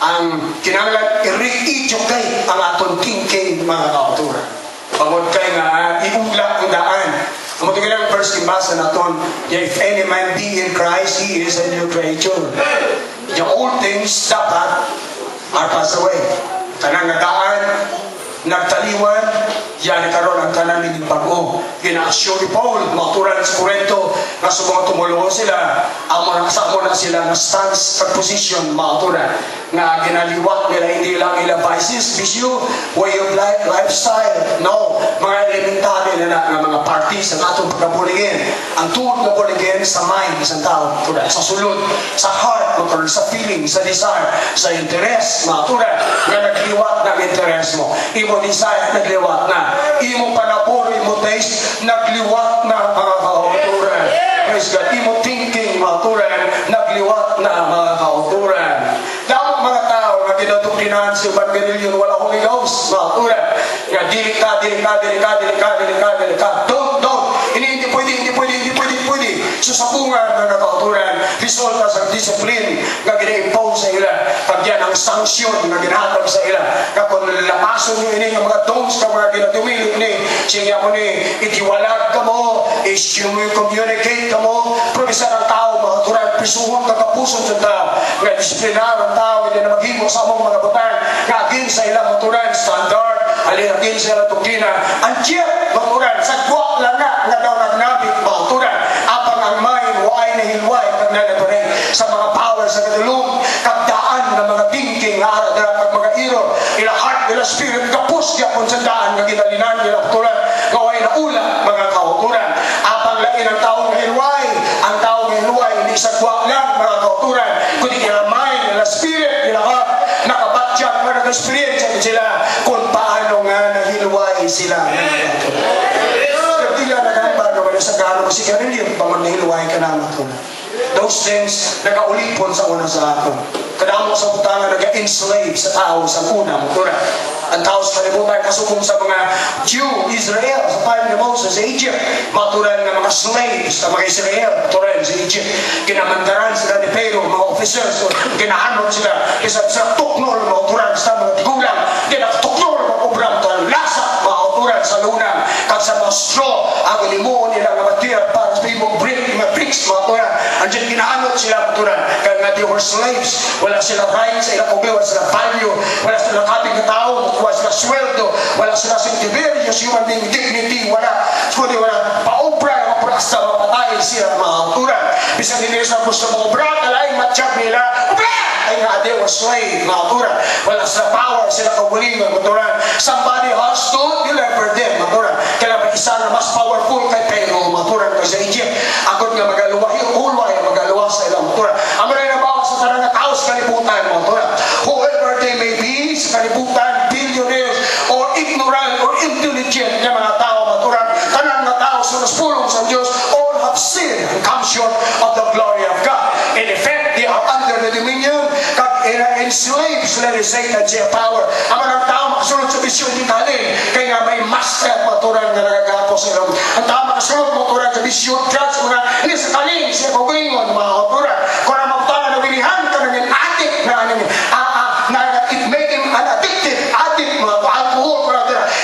Speaker 1: ang kinahanglan i-re-educate ang atong thinking, mga kautura. Pagod kay nga iula ang daan. Ang mga verse ibasa naton, if any man be in Christ, he is a new creature. The old things dapat are passed away. Tanang nga daan, nagtaliwan, yan karon ang tanan ni bago. Ginaasyo ni Paul, maturan sa Korento, na sa mga tumulong sila, ang mga kasama na sila na stance at position, maturan, na ginaliwat nila hindi lang ila vices, bisyo, way of life, lifestyle. No, mga elementary na mga parties ang atong pagkabuligin. Ang tuwag na buligin sa mind sa tao, sa sulod, sa heart, maturan, sa feeling, sa desire, sa interest, maturan, na nagliwat ng interest mo. Imo desire, nagliwat na. Imo panapuro, imo taste, nagliwat na, mga kauturan. Praise God. Imo thinking, maturan, nagliwat na, mga kauturan. Dapat mga tao na ginatukinan sa Evangelion, wala Holy Ghost, maturan. Nga dilika. Don't. Hindi pwede. So sa bunga ng nakauturan, resulta sa discipline na gina-impose sa ila. Pag yan ang sanksyon na ginatag sa ila. Kapag lapason nyo ini ng mga don'ts ka mga ginatumili ini, siya mo ni, itiwalag ka mo, communicate ka mo, promisar ang tao, mga turan, prisuhon ka kapuson sa tao, nga disiplinar ang tao, hindi na maghimo sa among mga butang, nga agin sa ilang mga turan, standard, alin agin sa ilang tukina, ang chip, mga turan, sagwa lang nga daw nagnamit, mga turan, apang ang mind, why na hilway, pag nalaparin, sa mga power sa kadulong, kagdaan ng mga thinking, pag mga iro, ila heart, ila spirit, kapos niya kung sa daan, nga ginalinan, ila turan, gaway na ula, mga kauturan, apang lain ang taong hilway, ang taong hilway, hindi sagwa lang, mga kauturan, kundi ila mind, ila spirit, ila heart, nakabatyak, mga nag-experience sila, kung paano nga nahilway sila, mga kauturan. Kaya nagambag naman sa gano'n kasi kanilip, pag nahilway ka na matunan. Those things, nag-aulipon sa una sa akin. Kadamo sa butangan, nag-enslave sa tao sa una, matunan. Ang tao sa kalibutan, kasubong sa mga Jew, Israel, sa time ni Moses, sa Egypt, matunan ng mga slaves sa mga Israel, matunan sa Egypt. Kinamandaran sila ni Pero, mga officers, kinahanot sila, isa sa tuknol, matunan sa mga tigulang, kinatuknol, mga obram, lasa, mga matunan sa lunang, kag sa mga straw, ang limuon nila, mga material, para sa mga brick, mga bricks, matunan, andyan kinahanot sila, matunan, kaya nga they were slaves, wala sila rights, wala sila value, wala sila kapig na tao, wala sila sweldo, wala sila sentibilious, human being dignity, wala paubra, maprasta, mapatay sila, mga alturan. Bisan hindi sa gusto mga obra, kalay, matchap nila, obra! Ay nga, they were slave, mga alturan. Wala sila power, sila kagulingan, mga alturan. Somebody has to deliver them, mga alturan. Kaya may isa na mas powerful kay Pero, mga alturan, kasi sa Egypt. Agad nga magaluwa, ulway, magaluwa sa ilang, mga alturan. Ang maray na bawa sa tanang na tao sa kalibutan, mga alturan. Whoever they may be, sa kalibutan, billionaires, or ignorant, or intelligent na mga tao, maturan, tanang na tao sa naspulong sa Diyos, all have sinned and come short of the glory of God. In effect, they are under the dominion, enslaved sila ni Satan siya power. Ang mga tao makasunod sa bisyon di talin, kaya may master maturan na nagagapo sa ilong. Ang tao makasunod maturan sa bisyon, judge mo na, hindi sa talin, siya pagwingon, mga maturan. Kung ang magtala na winihan ka na yung addict na it made him an addicted addict, mga alcohol,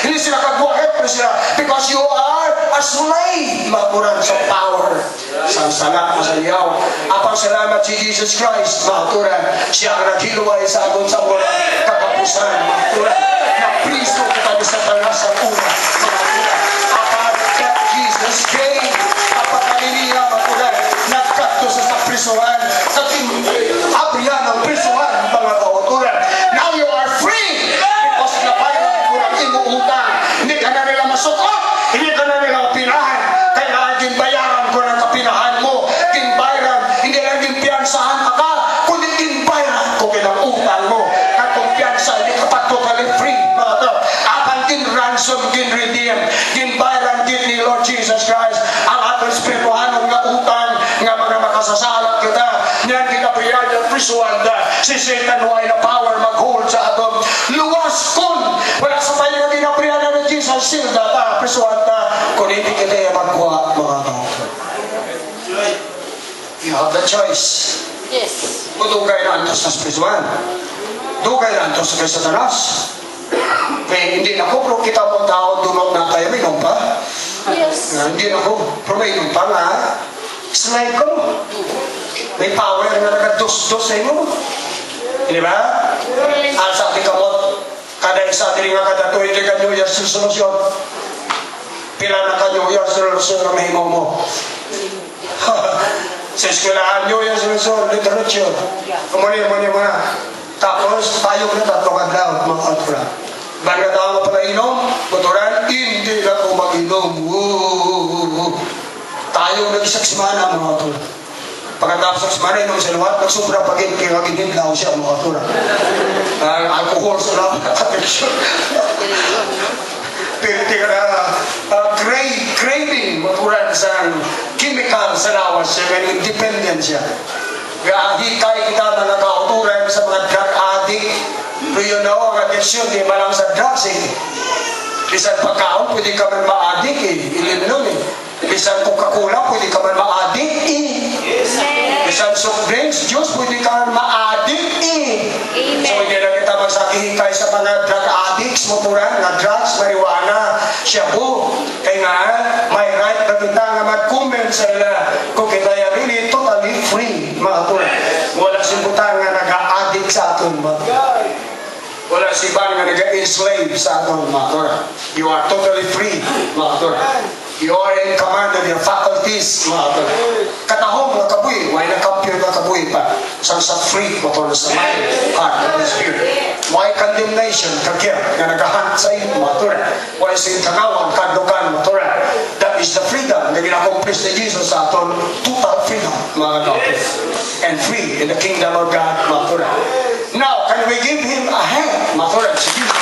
Speaker 1: hindi sila kagwahet na sila, because you are a slave, maturan sa power. Sangsanga mo sa iyaw. Apang salamat si Jesus Christ, maturan. Siya ang naghilway sa aton sa mga katapusan, maturan. Napriso kita sa tanas sa una, maturan. Apang that Jesus came, apang kaniliya, maturan. Nagkakto sa prisuhan, abrihan ang prisuhan, mga kauturan. Now you are free, because napayaran ko ng imuutang. Hindi ka na nila masukot, hindi ka na nila pinahan, kaya din bayaran ko ng kapinahan mo. Ginbayran, hindi lang ginpiyansahan ka, kundi ginbayran ko kilang utang mo. At kung piyansa, hindi ka pa totally free, mga to. Apang gin-ransom, gin-redeem, ginbayran din ni Lord Jesus Christ ang atong spirituhanon nga utang nga mga makasasala kita. Niyan kita piyan prisuan si Satan why na power mag-hold sa aton. Luwas kon! Wala sa tayo na ginapriyanan ng Jesus, silda ta, prisuan ta, kung hindi kita magkuha, mga tao. You have the choice.
Speaker 2: Yes.
Speaker 1: Kung dugay na antos sa prisuan, dugay na antos sa Satanas. Kaya hindi na ko, pero kita mo tao, dumag na tayo, may pa.
Speaker 2: Yes.
Speaker 1: Hindi na ko, pero may pa nga. Slide ko. May power na nagdos-dos sa imo. Hindi ba? At sa ating kamot, kada isa dili nga kada tuig ka New Year's resolution. Pila na ka New Year's resolution na mahimaw mo. Sa eskwelahan, New Year's resolution, literature. Umuni mo na. Tapos, tayo na tatlong adlaw, mga altura. Baga tao pala inom, motoran, hindi na ko mag-inom. Tayo nag-isaksimana, mga altura. Pagkatapos ng semana, inom sa luhat, nagsubra pagin, kaya ginidlaw siya, mga altura. Alcohol sa lahat, attention. Pirti ka na, craving, maturan sa chemical sa lawas siya, kaya independent siya. Kaya hikay kita na nakauturan sa mga drug addict, pero yun na ang addiction, di ba lang sa drugs eh. Bisan pagkaon, pwede ka man ma-addict eh, ilim nun eh. Bisan Coca-Cola, pwede ka man ma-addict eh. Bisan soft drinks, juice, pwede ka man ma-addict eh.
Speaker 2: Amen.
Speaker 1: So hindi na kita magsakihikay sa mga drug addicts, moturan, na drugs, marijuana, shabu. Kaya nga, may right na kita nga mag-comment sa ila kung kita yung really totally free, mga turan. Wala si butang nga nag-addict sa aton, mga wala si Ban nga nag-enslave sa aton, mga turan. You are totally free, mga turan. You are in command of your faculties, mga turan. Katahong mga kabuhi, why na-compute mga kabuhi pa? Sa free, mga turan, sa mind, heart, and spirit. Why condemnation, kagya, nga nag-hunt sa iyo, mga turan. Why sa intangawang, kadugan, mga turan. That is the freedom na ginakompress ni Jesus sa aton, total freedom, mga turan. And free in the kingdom of God, mga turan. Now, can we give him a hand, mga turan, sa Jesus?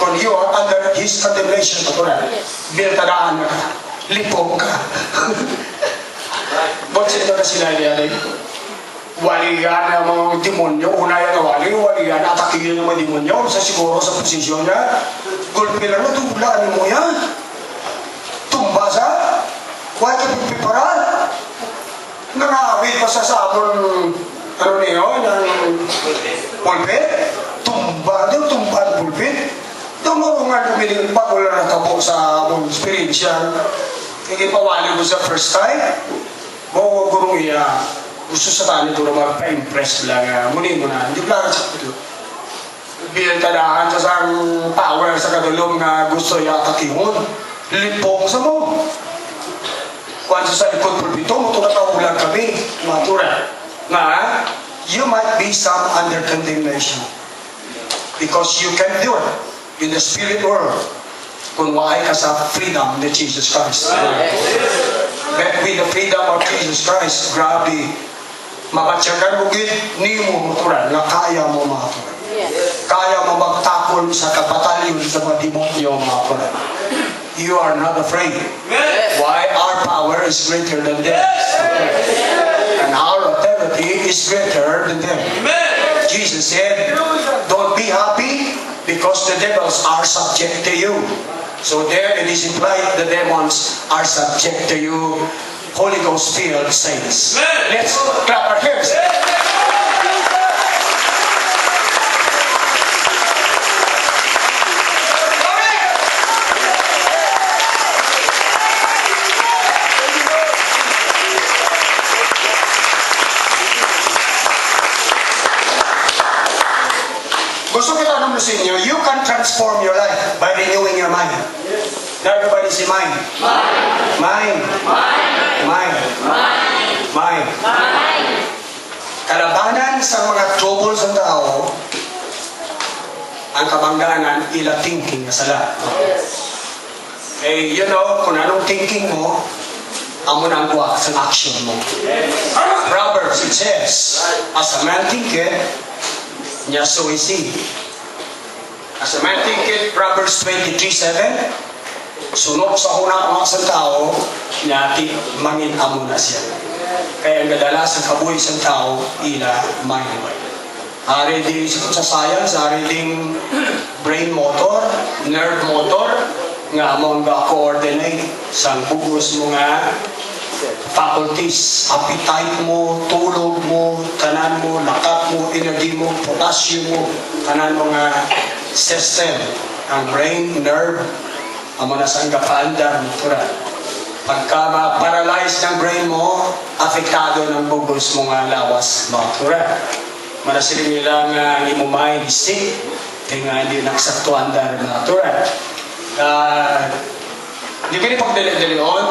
Speaker 1: When you are under his condemnation, binatadaan ka, lipong ka. Ba't sila na sila niya? Waliyan ng mga demonyo, una yan na waliyan, atakihin ng mga demonyo, sa siguro sa posisyon niya, gulpi lang na, tubulaan mo yan. Tumba sa, huwag ka pipiparan. Nangawit pa sa sabon, ano niyo, ng pulpit. Tumba ang pulpit. Tumuro nga lumiling pa, wala natabo sa among spiritual. Hindi pa wali ko sa first time. Bawa gurong iya, gusto sa tali ito na magpa-impress lang. Munin mo na, hindi lang sa ito. Bilang tadaan sa sang power sa kadulong na gusto iya kakihon. Lipong sa mo. Kung sa likod pulpito, matutatahulan kami. Matura. Nga, you might be some under condemnation. Because you can do it in the spirit world kung waay ka sa freedom ni Jesus Christ. But with the freedom of Jesus Christ, grabe, mabatsyagan mo gid ni mo moturan na kaya mo maturan. Kaya mo magtakol sa kapatalyon sa mga demonyo maturan. You are not afraid. Why? Our power is greater than theirs. And our authority is greater than them. Jesus said, don't be happy because the devils are subject to you. So there it is implied the demons are subject to you, Holy Ghost filled saints. Let's clap our hands. Gusto kita alam sa inyo, you can transform your life by renewing your mind. Now everybody say mind. Mind. Mind. Mind. Kalabanan sa mga troubles ng tao, ang kabangganan, ila thinking na sala. Eh, you know, kung anong thinking mo, amo na ang buwa sa action mo. Proverbs, it says, as a man thinketh, niya so is he. As a man thinketh, Proverbs 23:7, sunod sa hunang mga sa tao, niya mangin amo na siya. Kaya ang gadala sa kabuhi sa tao, ila mahiway. Ari din sa science, ari din brain motor, nerve motor, nga mong ga-coordinate sa bugos mo nga faculties, appetite mo, tulog mo, tanan mo, lakat mo, energy mo, potassium mo, tanan mo nga system, ang brain, nerve, ang mga saan kapaandar, natural. Pagka ma-paralyze ng brain mo, apektado ng bugos mo nga lawas, natural. Manasiling nila nga imumay, sick, kaya nga hindi nagsaktuan dahil natural. Hindi ka rin pagdali-dalion,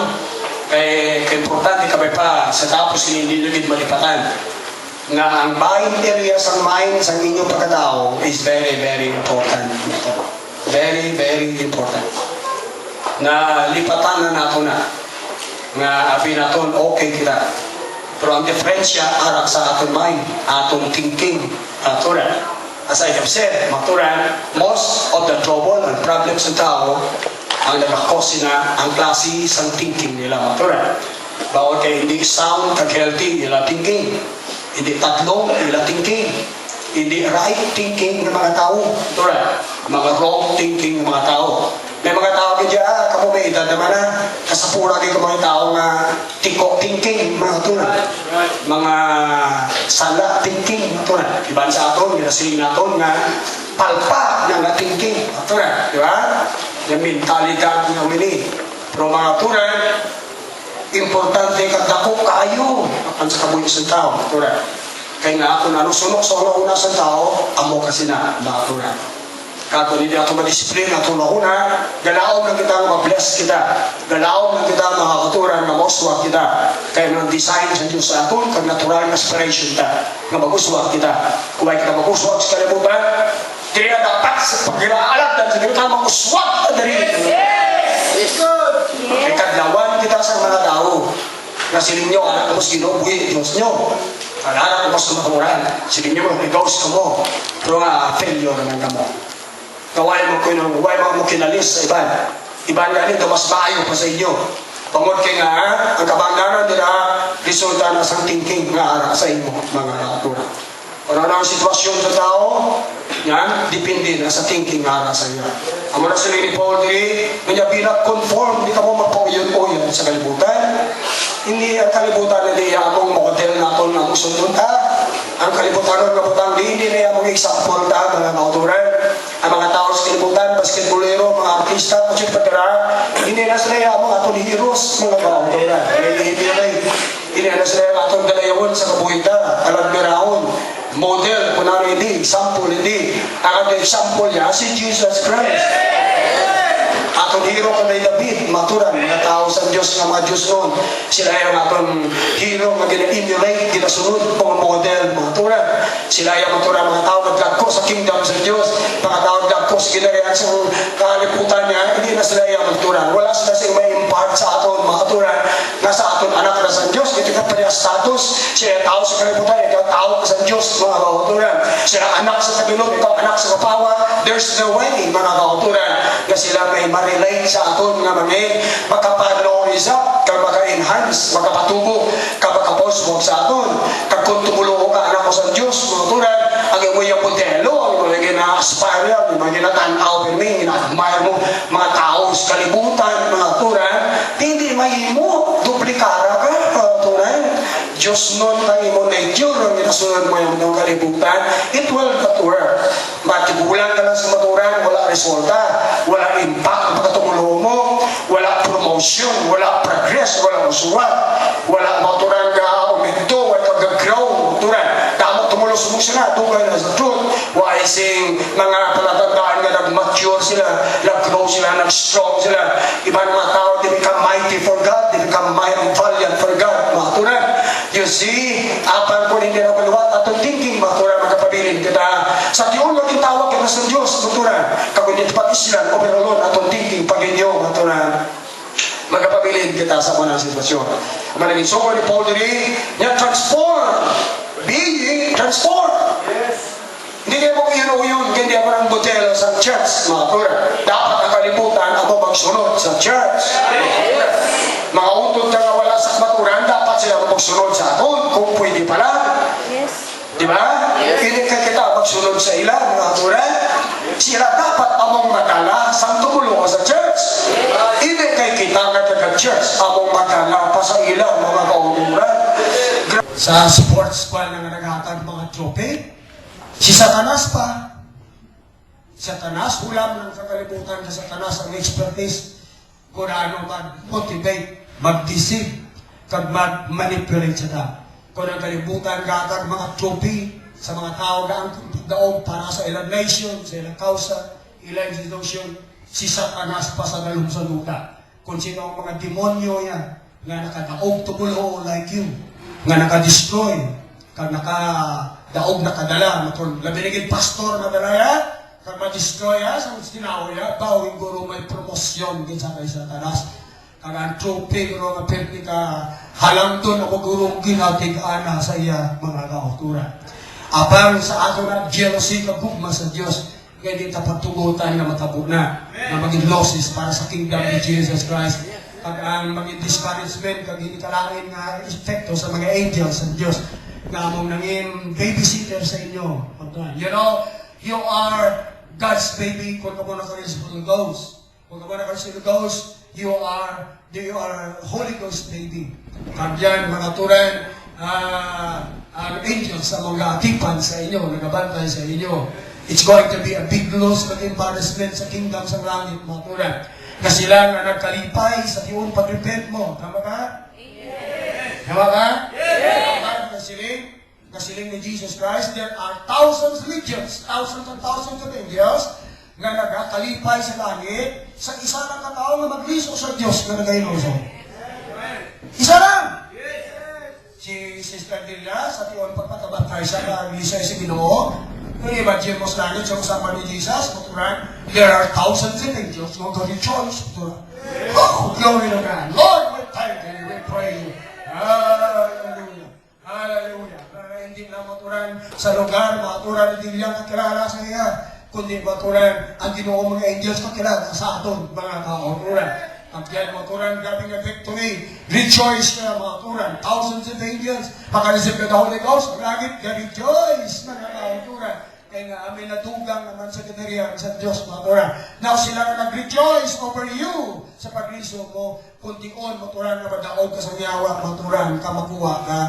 Speaker 1: kaya importante kami pa sa tapos hindi lugid malipatan. Nga ang mind areas, ang mind sa inyong pagkatao is very, very important. Very, very important. Na lipatan na nato na. Nga abi naton okay kita. Pero ang diferensya arak sa aton mind, aton thinking, aturan. As I have said, maturan, most of the trouble and problems ng tao ang nagkakos na ang klase ng thinking nila, maturan. Bawat kayo hindi sound, healthy, nila thinking. Hindi tatlong, nila thinking. Hindi right thinking ng mga tao, maturan. Mga wrong thinking ng mga tao. May mga tao kaya, kamu may edad naman na, kasapura kayo mga tao nga tiko thinking, mga tunan. Mga sala thinking, mga tunan. Iban sa aton, ginasiling naton nga palpa nga thinking, mga tunan. Di ba? Yung mentalidad nga mini. Pero mga tunan, importante kagdako kayo ang sa kabuyos ng tao, mga tunan. Kaya nga ako na, sunok sa una sa tao, amo kasi na, mga tunan. Kato hindi ato madisiplina, ato lahuna, galaom na kita ma-bless kita. Galaom na kita makakaturan na mauswa kita. Kaya nang design sa Diyos sa aton, kag natural na aspiration ta, nga mag-uswa kita. Kung ay kita mag-uswa sa kalibutan, hindi na dapat sa pag-iraalag sa kalibutan, mag-uswa ka na rin. Yes, good. Kaya kadlawan kita sa mga tao, na siling nyo, anak mo sinubuhi, Diyos nyo. Anak mo sa maturan, siling nyo, mag-ghost ka mo. Pero nga, failure naman ka mo. Kaway mo kinalis sa iban. Iban nga nito, mas maayo pa sa inyo. Pangod kay nga, ang kabangdanan nila, resulta na sa thinking nga ara sa inyo, mga natura. Kung ano ang sitwasyon sa tao, yan, depende na sa thinking nga ara sa iyo. Ang mga sila ni Paul diri, kanya pinag-conform, di ka mo magpauyon-uyon sa kalibutan. Hindi ang kalibutan na di akong model na akong namusundun ta. Ang kalibutan ng kaputang di, hindi na yung example ta, mga nauturan. Ang mga tao sa kalibutan, basketbolero, mga artista, pagkipagkara, hindi na sila yung mga atong heroes, mga kauturan. Hindi na sila yung atong dalayawon sa kabuhita, aladmirahon, model, kunano hindi, example hindi. Ang atong example niya, si Jesus Christ. Atong hero ka na David, maturan, na tao sa Diyos, nga mga Diyos noon. Sila yung atong hero, nga gina-emulate, ginasunod, mga model, maturan. Sila yung maturan, mga tao nagdagko sa kingdom sa Diyos, mga tao nagdagko sa ginagayan sa kaliputan niya, hindi na sila yung maturan. Wala sila siyang may impart sa aton, maturan, na sa aton anak na sa Diyos, ito ka pa niya status, sila tao sa kaliputan, ikaw tao ka sa Diyos, mga kauturan. Sila anak sa tagilog, ikaw anak sa kapawa, there's no way, mga kauturan, na sila may relate sa aton nga mga makapanoriza, kag maka-enhance, makapatubo, kag makapos sa aton. Kag kung tumulo ka anak ko sa Diyos, mga turan, ang imo yung modelo, ang mga gina-aspire, ang mga ginatanaw, gina-admire mo, mga tao sa kalibutan, mga turan, hindi may mo, duplikara ka, mga turan. Diyos nun ang imo nature, ang ginasunod mo yung kalibutan, it will not work. Matibulan ka lang sa maturan, wala resulta, wala impact ang pagkatumulo mo, wala promotion, wala progress, wala usuwat, wala maturan ka umento, wala kag-grow, maturan. Tamo tumulo sumusya na, tugay na sa truth, wising mga palatandaan nga nag-mature sila, nag-grow sila, nag-strong sila. Ibang mga tao, they become mighty for God, they become mighty valiant for God, maturan. You see, apan ko hindi na maluwat atong thinking, maturan, magkapabilin kita. Sa tiyon, yung tawag kita Dios ng Diyos, maturan. Kagundi patislan, overalon, atong thinking, paginyo, maturan. Magkapabilin kita sa mga sitwasyon. Maraming suko ni Paul diri, niya transform. Being transformed.
Speaker 2: Yes.
Speaker 1: Hindi kayo mong uyun-uyun, hindi ako ng botelo sa church, mga tur. Dapat ang kalimutan ako magsunod sa church. Mga utod ka nga wala sa maturan, dapat sila magsunod sa aton, kung pwede pala.
Speaker 3: Yes.
Speaker 1: Di ba? Hindi ka kita magsunod sa ilan, mga turan. Sila dapat among madala sa tumulo sa church. Hindi kay kita nga taga-church, among madala pa sa ilang mga kauturan. Sa sports squad na naghatag mga trophy, si Satanas pa. Satanas, ulam ng kakalibutan sa Satanas ang expertise kung ano mag-motivate, mag-deceive, kag mag-manipulate siya. Kung ang kalibutan gatag mga trophy sa mga tao na ang daog para sa ilang nation, sa ilang kausa, ilang institution, si Satanas pa sa nalumsaluta. Kung sino ang mga demonyo yan, nga nakadaog tubulo like you, nga naka-destroy, kag naka-daog nakadala, matun labinigid pastor madala ya, kag ma-destroy ya, sa tinaw ya, bawing guro may promosyon din sa kay Satanas. Kag ang trophy guro nga perti ka halang doon ako gurong ginatig-ana sa iya mga kauturan. Abang sa ato na jealousy kagugma sa Diyos, kaya di tapatugutan nga matabo na maging losses para sa kingdom ni Jesus Christ. Kag ang maging discouragement, kag hindi kalain nga epekto sa mga angels ng Diyos nga among nanging babysitter sa inyo. You know, you are God's baby kung kamo na kayo sa Holy Ghost. Kung kamo na kayo sa Holy Ghost, you are Holy Ghost baby. Kag yan, mga turan, ang angels sa mga atipan sa inyo, nagabantay sa inyo. It's going to be a big loss of embarrassment sa kingdom sa langit, mga turan. Kasi sila nga nagkalipay sa tiyon pag-repent mo. Tama ba? Yes. Tama ba? Yes. Tama ba? Kasiling ni Jesus Christ, there are thousands, legions, thousands and thousands of angels nga nagkalipay sa langit sa isa lang katao nga magliso sa Diyos nga nagailoso. Isa lang! Si Sister Delia, sa tiyon pagpatabantay siya na liso sa Ginoo, kung imagine mo sa langit sa kasama ni Jesus, maturan, there are thousands of angels who go to rejoice, maturan. Oh, glory to God. Lord, we thank you, we praise you. Hallelujah. Hallelujah. Hindi na maturan sa lugar, maturan, hindi lang kakilala sa iya, kundi maturan, ang Ginoo mga angels kakilala sa aton, mga kauturan. At yan, maturan, grabe nga victory. Rejoice na, maturan. Thousands of angels. Pagka-receive ka the Holy Ghost, ang langit, rejoice, mga maturan. Kaya nga, amin natugang naman sa kateriyan sa Diyos, maturan. Now, sila na nag-rejoice over you sa pag-riso mo. Kunti-on, maturan, na madaog ka sa niyawa, maturan, ka makuha ka.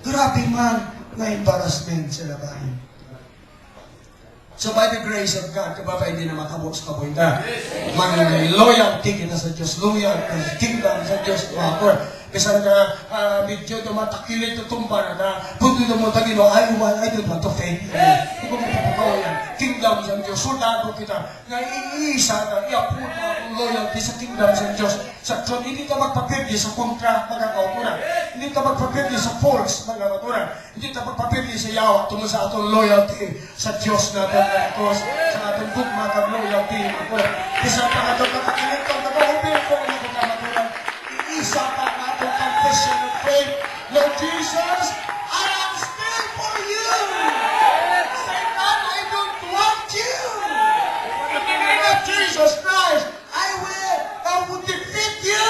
Speaker 1: Grabe man, na embarrassment sila ba? So by the grace of God, kababa hindi na matabo sa kabuhitan. Maging loyalty kita sa Diyos, loyal sa kingdom sa Diyos. Kasi ka medyo tumatakilit o tumba na punto na mo tagino, I don't want to fail. Hindi ko mapapagawa yan. Kingdom sa Diyos, soldado kita. Nga iisa na, i-approve ang loyalty sa kingdom sa Diyos. Sa tron, hindi ka magpapirdi sa kontra, mga kauturan. Hindi ka magpapirdi sa force, mga kauturan. Hindi ka magpapirdi sa yawa tungkol sa atong loyalty sa Diyos natin. Because sa atong gugma kag loyalty, mga kauturan. Kasi ang pangatong kakakilit ko, nag-open ko ang mga kauturan. Iisa pa ang atong confession of faith. Lord Jesus, I am still for you. Satan, I don't want you. In the name of Jesus Christ, I will defeat you.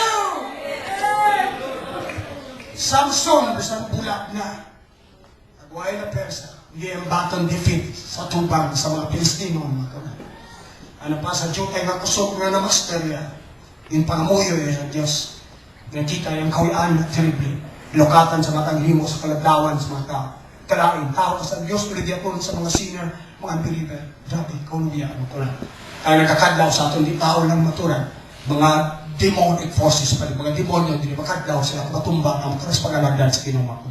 Speaker 1: Samson, bisang bulat na. Nagway na persa. Hindi ang batang defeat sa tubang sa mga Pilistino. Ano pa sa Diyutay nga kusog nga na masterya. Yung pangamuyo sa Diyos. Nakita yung kawian na terribly. Lokatan sa matang himo sa kaladawan sa mga tao. Kalain, tao sa Diyos, ulidiapon sa mga sinner, mga unbeliever. Grabe, kauliya, maturan. Kaya nagkakadlaw sa atin, di tao lang maturan. Mga demonic forces pa rin, mga demonyo, hindi makadlaw sila, matumba ang makaras pag-alagdan sa kinuma ko.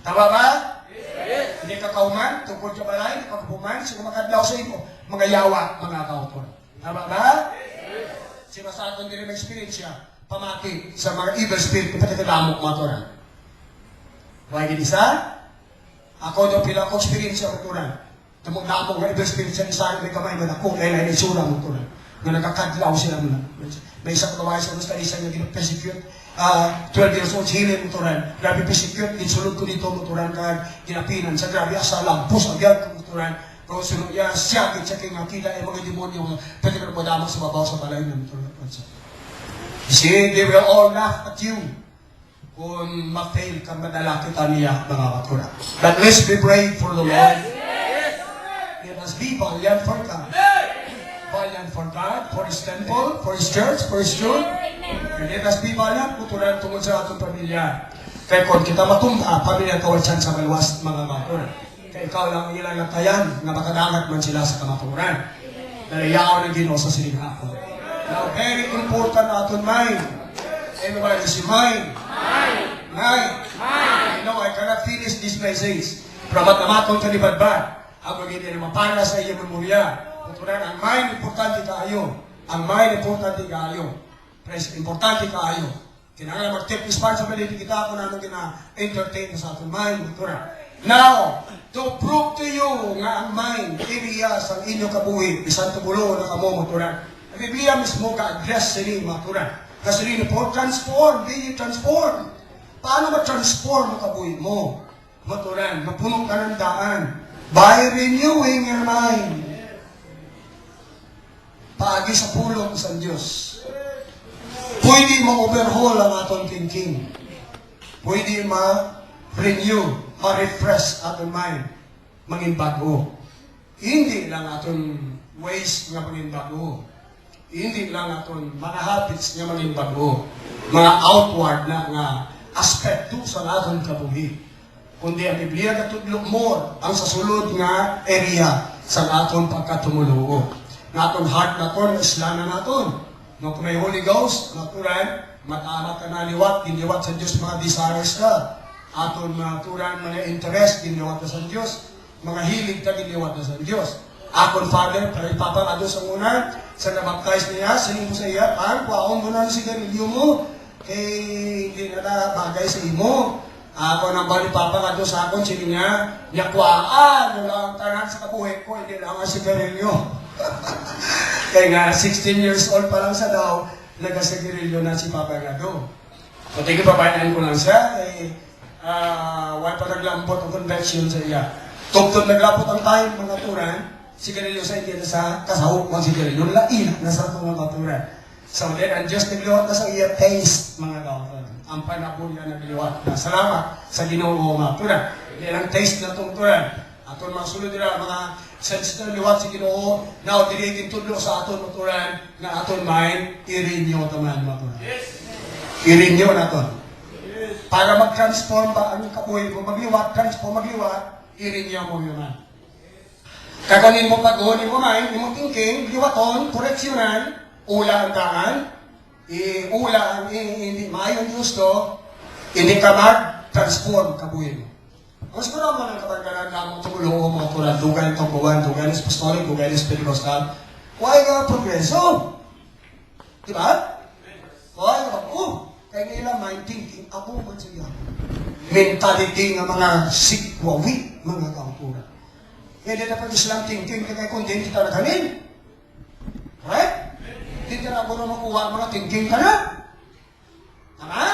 Speaker 1: Tama ba? Yes. Hindi ka kauman, tungkol ka balay, hindi ka kapuman, sino makadlaw sa imo, mga yawa, mga kauton. Tama ba? Yes. Sino sa atin din experience siya, pamati sa mga evil spirit, kapatid-amok maturan. Why gini sa? Ako daw pila ko experience sa maturan. Tumugna mo nga ibang spirit sa isang may kamay nga ako, kaya na isura mo ito nga nagkakadlaw sila mo na. May isang kaway sa gusto isa nga ginapesecute, 12 years old, hilin mo ito rin. Grabe pesecute, insulod ko dito mo ito rin, kaya ginapinan sa grabe, asa lampos, agad ko ito rin. Pero sunod niya, siya, kitsaking nga kita, mga demonyo, pwede ka na sa babaw sa balay ng ito rin. You see, they will all laugh at you kung ma-fail kang madala kita niya, mga katura. But let's be brave for the Lord. Let us be valiant for God. Valiant for God, for His temple, for His church, for His church. Let us be valiant, kutulan tungkol sa atong pamilya. Kaya kung kita matumba, pamilya kawalsan sa maluwas, mga katura. Kaya ikaw lang ilang natayan na makadagat man sila sa kamaturan. Dahil yaw ng Ginoo sa siling ako. Now, very important na aton mind. Everybody say mind. Mind. I know I cannot finish this message. Pero matamaton ka ni Badbad. Ako hindi na mapala sa iyong memorya. Kutunan, ang mind importante kaayo. Ang mind importante kaayo. Importante kaayo. Kinangala mag-take responsibility kita kung anong gina-entertain sa ating mind. Kutunan. Now, to prove to you nga ang mind, area sa inyong kabuhi, bisan tubulo na kamo, kutunan. Ang Biblia mismo ka-address sa inyo, kutunan. Kasi rin po, transform, be transform. Paano ma-transform ang kabuhi mo? Maturan, mapunong ka ng daan. By renewing your mind. Paagi sa pulong sa Diyos. Pwede ma-overhaul ang atong thinking. Pwede ma-renew, ma-refresh atong mind. Mangin bago. Hindi lang atong ways nga mangin bago. Hindi lang aton mga habits nga maging bago, mga outward na nga aspekto sa aton kabuhi. Kundi ang Biblia katudlo more ang sa sulod nga area sa aton pagkatumuluo. Nga aton heart naton, islanan naton. No, kung may Holy Ghost, naturan, matamat ka na liwat, giniwat sa Diyos mga desires ka. Aton naturan, mga interest, giniwat na sa Diyos. Mga hilig ka, giniwat na sa Diyos. Akon father, para ipapangado sa una, sa nabaptize niya, sanin mo sa iya, kuwaon mo na ang sigarilyo mo, hindi na bagay sa imo. Ako nang bali papangado sa akon, sinin niya, kuwaan, wala ang tanan sa kabuhay ko, hindi lang ang sigarilyo. Kaya nga, 16 years old pa lang sa daw, nagasigarilyo na si Papa Gado. So, tingin papayanan ko lang siya, wala pa naglambot ang convention sa iya. Tugtog naglapot ang time, mga turan, sigarilyo sa hindi na sa kasahok ng sigarilyo, lain na sa itong mga turan. So then, ang Diyos nagliwat na sa iya taste, mga kautan. Ang panabon niya nagliwat na. Salamat sa Ginoo, mga turan. Yan ang taste na itong turan. Aton mga sulod nila, mga sensitive liwat sa Ginoo, now, dirigin tudlo sa aton, mga turan, na aton mind, i-renew taman, mga turan. I-renew na ito. Para mag-transform ba ang kabuhay mo, magliwat, transform, magliwat, i-renew mo yun man. Kakanin mo pag-unin mo mind, yung thinking, liwaton, koreksyonan, ula ang daan, ula ang hindi maayong gusto, hindi ka mag-transform kabuhay mo. Mas ko naman ang kabargalan na mong tumulong mo tulad dugan itong buwan, dugan is apostolic, dugan is Pentecostal. Why nga progreso? Diba? Why nga, kaya nila mind thinking, ako man siya. Mentality ng mga sikwawi, mga kautura. Kaya na pag Islam thinking, kaya kung hindi kita nagamin. Right? Hindi ka na gano'n makuha mga thinking ka na. Tama?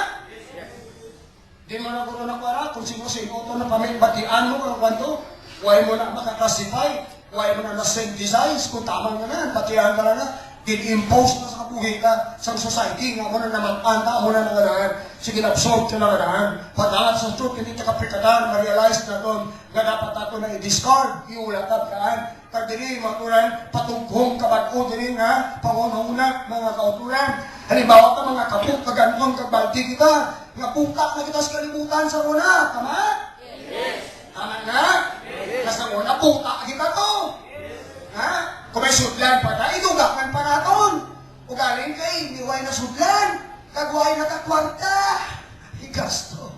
Speaker 1: Hindi mo na gano'n nakuha kung sino-sino ito na pamimbatian mo kung kwanto. Huwag mo na makaklasify. Huwag mo na na-synthesize. Kung tama nga na, batian ka na. Din-impose na sa kabuhi ka sa society nga mo na naman-anta mo na nangadaan. Sige, absorb ka na nangadaan. Padalat sa truth, hindi ka kaprikadaan, ma-realize na doon nga dapat nato na i-discard, iulatap kaan. Kag diri, mga turan, patughong kabag-o diri nga, pangunahuna, mga kauturan. Halimbawa ka mga kaput, kaganong, kagbalti kita, nga putak na kita sa kalibutan sa una. Tama? Yes. Tama nga? Yes. Sa una, putak kita to. Ha? Kung may sudlan pa na, inugakan pa naton. Ugaling kay, niway na sudlan. Kagway na kakwarta. Higasto.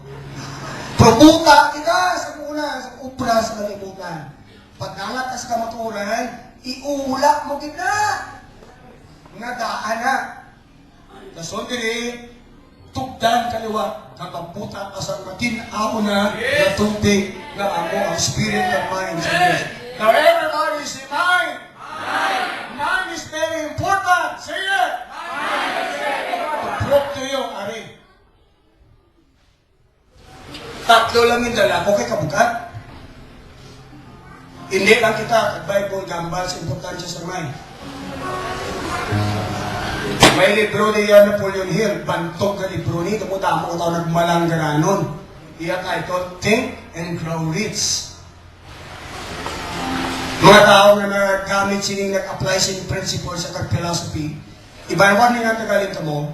Speaker 1: Puputa kita sa una, sa upra sa kalibutan. Pag-angat ka sa kamaturan, iulak mo kita. Nga daan na. Kason diri, tugdan kaliwa. Kapagputa ka sa matinaw na tubig na amo ang spirit of mind sa Diyos. Now, Tatlo lang yung dala ko kay kabugat. Hindi lang kita, Bible, gambal sa importansya sa may. May libro niya Napoleon Hill, bantog ka libro ni, tamo-tamo ko tao nagmalang garanon. Iya title, Think and Grow Rich. Mga tao na nagamit sining nag-apply sining principle sa kag-philosophy, ibawan nga tagalin ka mo,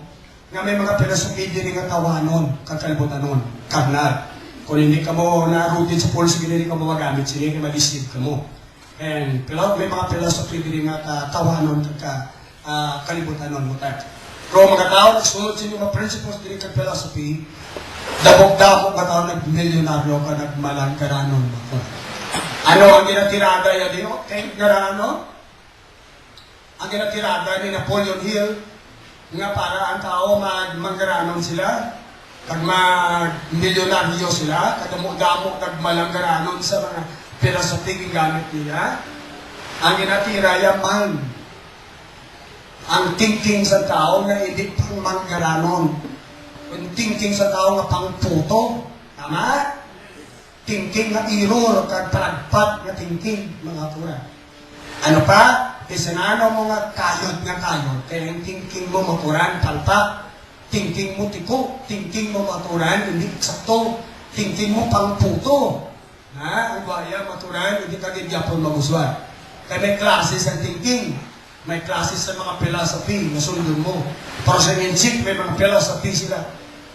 Speaker 1: nga may mga philosophy din nga tawanon, kagkalibutan karnal. Kung hindi ka mo na-rooted sa policy, hindi ka mo magamit sining, ma-deceive ka mo. And may mga philosophy din nga tawanon, kalibutan mo tayo. Pero mga tao, nagsunod sining mga principles din kag-philosophy, dabog-dabog ka tao, nag-milyonaryo ka, nagmalang karanon. Ano ang ginatirada yan din? Think nga ano? Ang ginatirada ni Napoleon Hill nga para ang tao manggaranon sila, kag mag-milyonaryo sila, kadamo-damo nagmalanggaranon sa mga philosophy gamit nila. Ang ginatira yaman ang thinking sa tao na hindi pang manggaranon. Ang thinking sa tao nga pang puto. Tama? Thinking na error, kag palagpat na thinking, mga pura. Ano pa? Isanano mo nga kayod, kaya yung thinking mo maturan, palpak. Thinking mo tiko, thinking mo maturan, hindi sakto. Thinking mo pang puto. Ang baya maturan, hindi ka gidyapon maguswan. Kaya may classes ang thinking. May classes sa mga philosophy na sundon mo. Pero sa Minchik, may mga philosophy sila.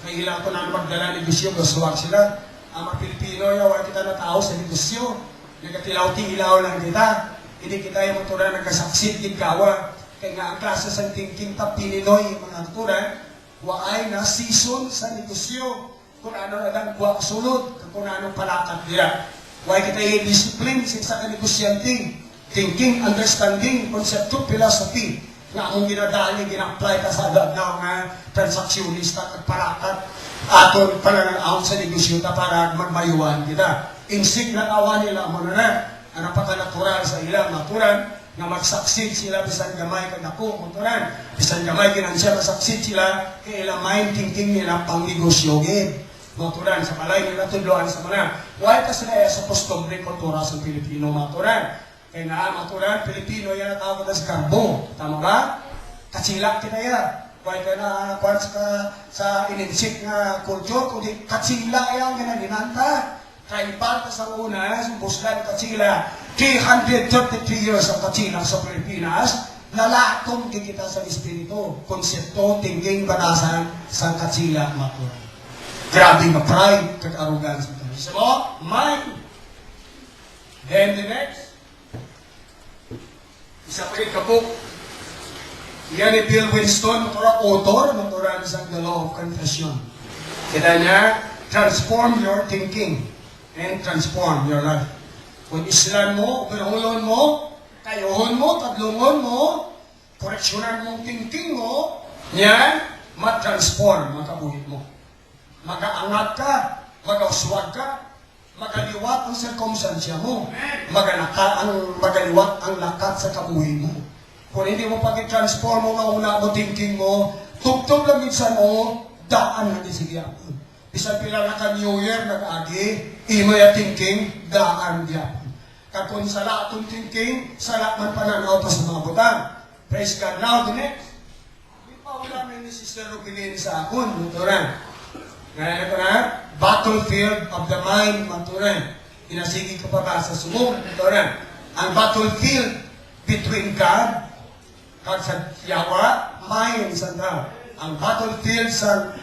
Speaker 1: Kaya ilang ko na magdala ni Bisyo, gasuwag sila. Ang mga Pilipino, wala kita na tao sa negosyo. Nagatilaw-tilaw lang kita. Hindi kita yung maturan nagkasaksit, ikawa. Kaya nga ang klase sa thinking Pininoy, mga naturan, waay na season sa negosyo. Kung ano na lang buwak sulod, kung ano palakat nila. Waay kita yung discipline sa negosyante. Thinking, understanding, conceptual philosophy. Nga akong ginadali, gina-apply ka sa adagdaw nga transaksyonista at palakat. Aton pala ng out sa negosyo para magmayuan kita. Insig na awa nila mo na ang napaka-natural sa ilang maturan na magsaksid sila bisan gamay kag ako maturan. Bisan gamay kinansya magsaksid sila kay ilang mind thinking nila pang negosyo gid. Maturan sa balay nila tudloan sa mana. Why kasi na sa customary kultura sa Pilipino maturan. Kaya nga maturan Pilipino yan ang tawag sa karbo. Tama ba? Katsila kita yan. Kaya ka na kwarts ka sa ininsik nga kultur, kundi katsila yan ginaginanta. Tribal ka sa una, sumbuslan katsila. 333 years ang katsila sa Pilipinas, nalatong kita sa espiritu, konsepto, thinking, banasan sa katsila maturan. Grabe nga pride, kag-arrogance. Isa mo, mind. Then the next, isa pa rin kabuk. Yan ni Bill Winston, author, maturan sa The Law of Confession. Kita niya, transform your thinking and transform your life. Kung islan mo, pinahulon mo, kayohon mo, taglungon mo, koreksyonan mong thinking mo, yan, matransform, makabuhit mo. Magaangat ka, magauswag ka, magaliwat ang sirkumstansya mo, magaliwat ang lakat sa kabuhi mo. Kung hindi mo pag-transform mo, mauna mo thinking mo, tugtog lang minsan mo, daan na disigyan. Bisan pila na ka New Year, nag-agi, imo ya thinking, daan diyan. Kung sala atong thinking, sala man pananaw pa sa mga butang. Praise God. Now, the next. Di pa wala may ni Sister Rubilin sa akon, maturan. Ngayon ko na, battlefield of the mind, maturan. Inasigi ko pa ba sa sumong, maturan. Ang battlefield between God, kag sa Yawa, mind sa tao. Ang battlefield sa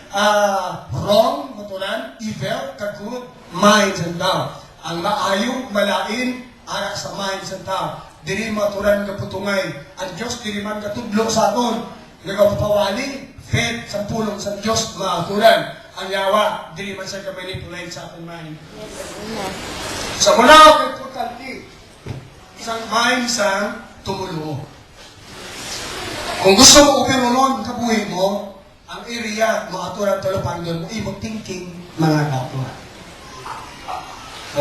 Speaker 1: wrong, maturan, evil, kag good, mind sa tao. Ang maayo, malain, ara sa mind sa tao. Dili maturan kaputungay. Ang Diyos, dili man katudlo sa aton. Nagapapawali, faith sa pulong sa Diyos, maturan. Ang Yawa, dili man siya ka-manipulate sa ating mind. Sa mula kay totality, isang mind sa tumulo. Kung gusto mo upirunon kabuhi mo, ang area, mga aturan talupan doon mo, imong thinking, mga aturan.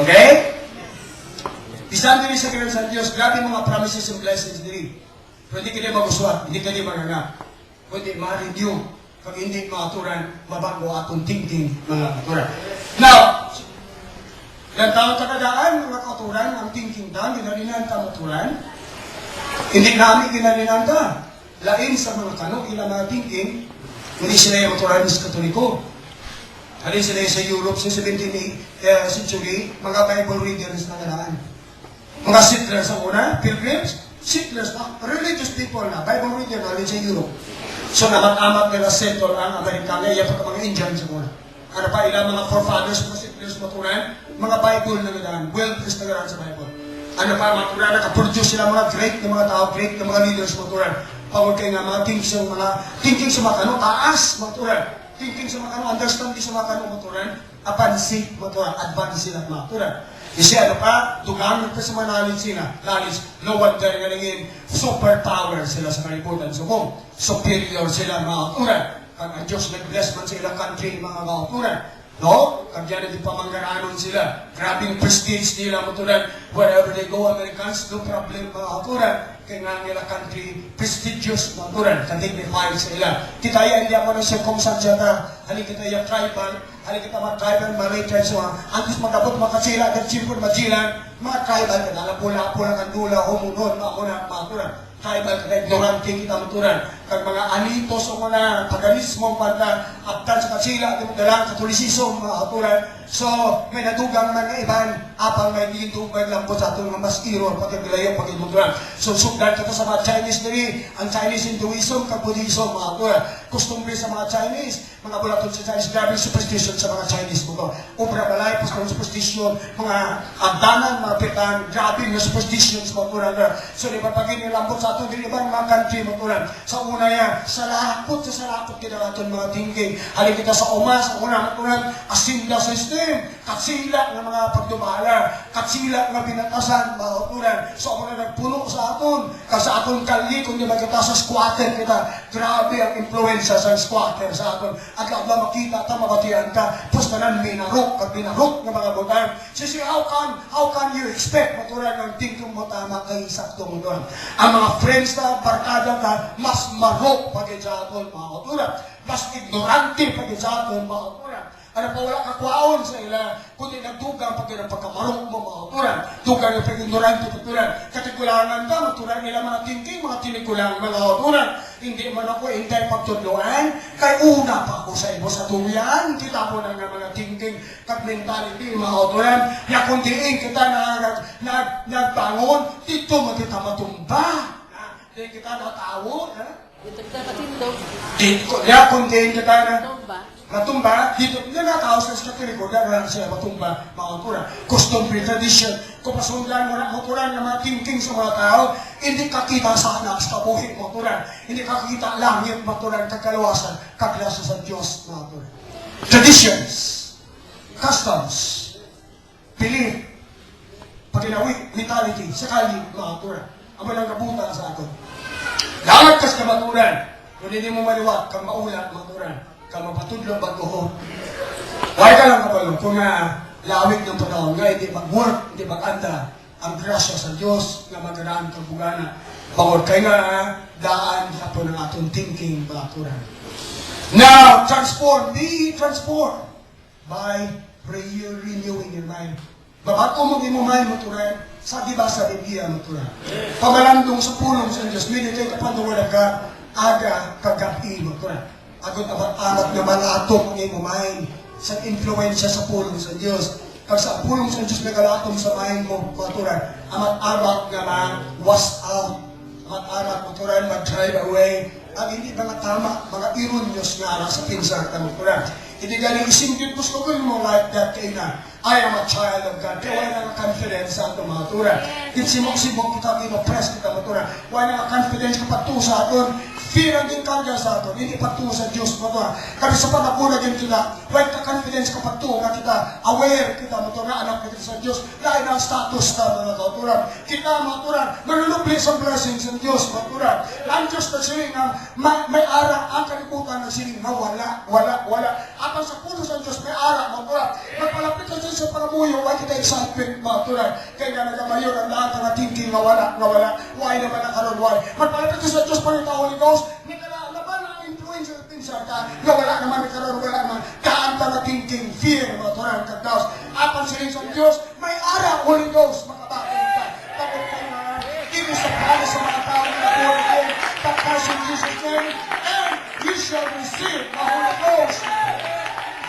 Speaker 1: Okay? Bisan din sa kiran sa Diyos, grabe mga promises and blessings din. Pero hindi ka din maguswat, hindi ka din maganga. Kundi ma-renew. Pag hindi mga aturan, mabago atong thinking, mga aturan. Now,
Speaker 2: Gantang kakadaan, mga kauturan, ang thinking ta, ginalinan ka maturan. Hindi namin ginalinan ka. Lain sa mga kano, ilang mga thinking, hindi sila yung maturan sa Katoliko. Halin sila sa Europe sa 17th century, mga Bible readers na ganaan. Mga settlers ang una, pilgrims, settlers na, religious people na, Bible reader na halin sa Europe. So namat-amat nila settle ang Amerikana, iya pa mga Indians ang una. Ano pa ilang mga forefathers, mga settlers maturan, mga Bible na ganaan, well-dressed na ganaan sa Bible. Ano pa, maturan, nakaproduce sila mga great na mga tao, great na mga leaders maturan. Pagod kayo nga mga thinking sa mga kano, taas maturan. Thinking sa mga kano, understanding sa mga kano maturan, apansi maturan, advance sila maturan. Kasi ano pa, dugang ka sa mga knowledge, no wonder nga naging superpower sila sa kalibutan. So kung superior sila mga maturan, kag ang Diyos nag-bless man sa ilang country mga kauturan. No? Kag yan hindi pa manggaranon sila. Grabe yung prestige nila maturan. Wherever they go, Americans, no problem mga kauturan. Kaya nga nila country, prestigious mga kauturan. Kadignified sa ila. Kita yan, hindi ako ng circumstance ta. Hali kita yung tribal. Hali kita mga tribal, mga rate so antes magabot mga kasila, nag-sipon, majilan, mga tribal ka na, pula-pula, kandula, humunon, mga kauturan. Tribal ka ignorante kita maturan. Kag mga anitos o mga paganismo pagka abdan sa kasila, at dalang katolisismo mga kauturan. So, may nadugang mga iban, apang may ginitubay lang po sa atong mga maskiro, pagkagilayo, pagkimuturan. So, sugdan ka sa mga Chinese diri, ang Chinese Hinduism, kag Buddhism, mga kauturan. Customary sa mga Chinese, mga bulatod sa Chinese, grabe superstition sa mga Chinese mo. Ubra balay, po sa superstition, mga abdanan, mga pitan, grabe na superstition sa mga kauturan. So, di ba pag inilambot sa atong ibang mga country, mga kauturan. Sa una yan, sa salakot kita natin mga thinking. Halin kita sa umas, sa una, mga kauturan, asinda system. Katsila ng mga pagdumala, katsila ng binatasan, mga kauturan. So ako na nagpuno sa aton, kasi aton kali, kung di magkita sa squatter kita, grabe ang influensya sa squatter sa aton. At lang ba makita, tamabatian ka, pustanan binarok, kag binarok ng mga butan. Sisi, how can you expect, maturan ng tingkong mo tama kay sakto mo doon? Ang mga friends na, barkada ka, mas marok pagin sa aton, mga kauturan. Mas ignorante pagin sa aton, mga kauturan. Ano pa wala kakwaon sa ila, kundi nagdugang pag ng pagkamarok mo mga kauturan. Dugang yung pag-ignorante kauturan. Katikulangan ka, maturan nila mga thinking, mga tinikulang mga kauturan. Hindi man ako hintay pagtudloan, kay una pa ako sa ibo sa tuyan. Kita po na nga mga thinking, kag mentality mga kauturan. Ya kundiin kita nagbangon, dito mo kita matumba. Di kita natawo.
Speaker 3: Dito kita matindog.
Speaker 2: Ya kundiin kita na
Speaker 3: Matumba.
Speaker 2: dito na nakaos sa Katoliko, dahil sila matumba, mga kauturan. Customary tradition, kung pasundan mo na kauturan ng mga thinking sa mga tao, hindi kakita sa anak sa kabuhi, mga kauturan. Hindi kakita langit, mga kauturan, kagkalawasan, kaglasa sa Diyos, mga kauturan. Traditions, customs, belief, paginawi, mentality, sakali, mga kauturan. Ang walang kabutan sa atin. Lahat kas ka maturan, kung hindi mo maliwat, kang maulat, maturan. Kang mapatudlo bago. Why ka lang kapalo? Kung lawig ng panahon nga, hindi mag-work, hindi mag-anda, ang grasya sa Diyos na magaraan kang bugana. Bangod kayo nga, daan po ng atong thinking, balaturan. Now, be transformed by prayer, renewing your mind. Babato mo mind, maturan, sa diba sa Biblia, maturan. Pamalandong sa pulong sa Diyos, meditate upon the Word of God, aga, kagabi, maturan. Agad abat-abat naman atong ang iyong mind sa influensya sa pulong sa Diyos. Pag sa pulong sa Diyos nagalatong sa mind mo, maturan, amat-abat naman, wash out, amat-abat, maturan, mag-drive away, ang hindi mga tama, mga ironyos nga sa pinsan ka, maturan. Hindi galing isingkit mo mo like that kay na, I am a child of God. Kaya wala nga confidence sa ating mga turan. Simok-simok kita, ino-press kita, maturan. Wala nga confidence kapag to sa atin. Fear ang ginkarga sa atin. Hindi pagtungo sa Diyos, maturan. Kami sa panapuna din kita, wala ka confidence kapag to nga kita, aware kita, maturan, anak kita sa Diyos. Lain ang status ka, mga maturan. Kita, maturan, manulubli sa blessings ng Diyos, maturan. Ang Diyos na siling na may ara, ang kalibutan na siling na wala. At ang sa puno sa Diyos, may ara, maturan. Magpalapit ka sa pangamuyo, why kita excitement, maturan. Kaya nga nagamayon ang lahat ng thinking na wala. Why naman ang karon, why? Magpalapit ka sa Diyos, panita Holy Ghost, may kala, laban ang influence sa siya ka, nga wala naman karon wala naman, kaan ka na thinking, fear, mga turan, kagdaos. Apan sa sa Diyos, may ara, Holy Ghost, makabakit ka. Tapos kayo na, give us a promise sa mga tao na born again, baptized in Jesus' name, and you shall receive the Holy Ghost.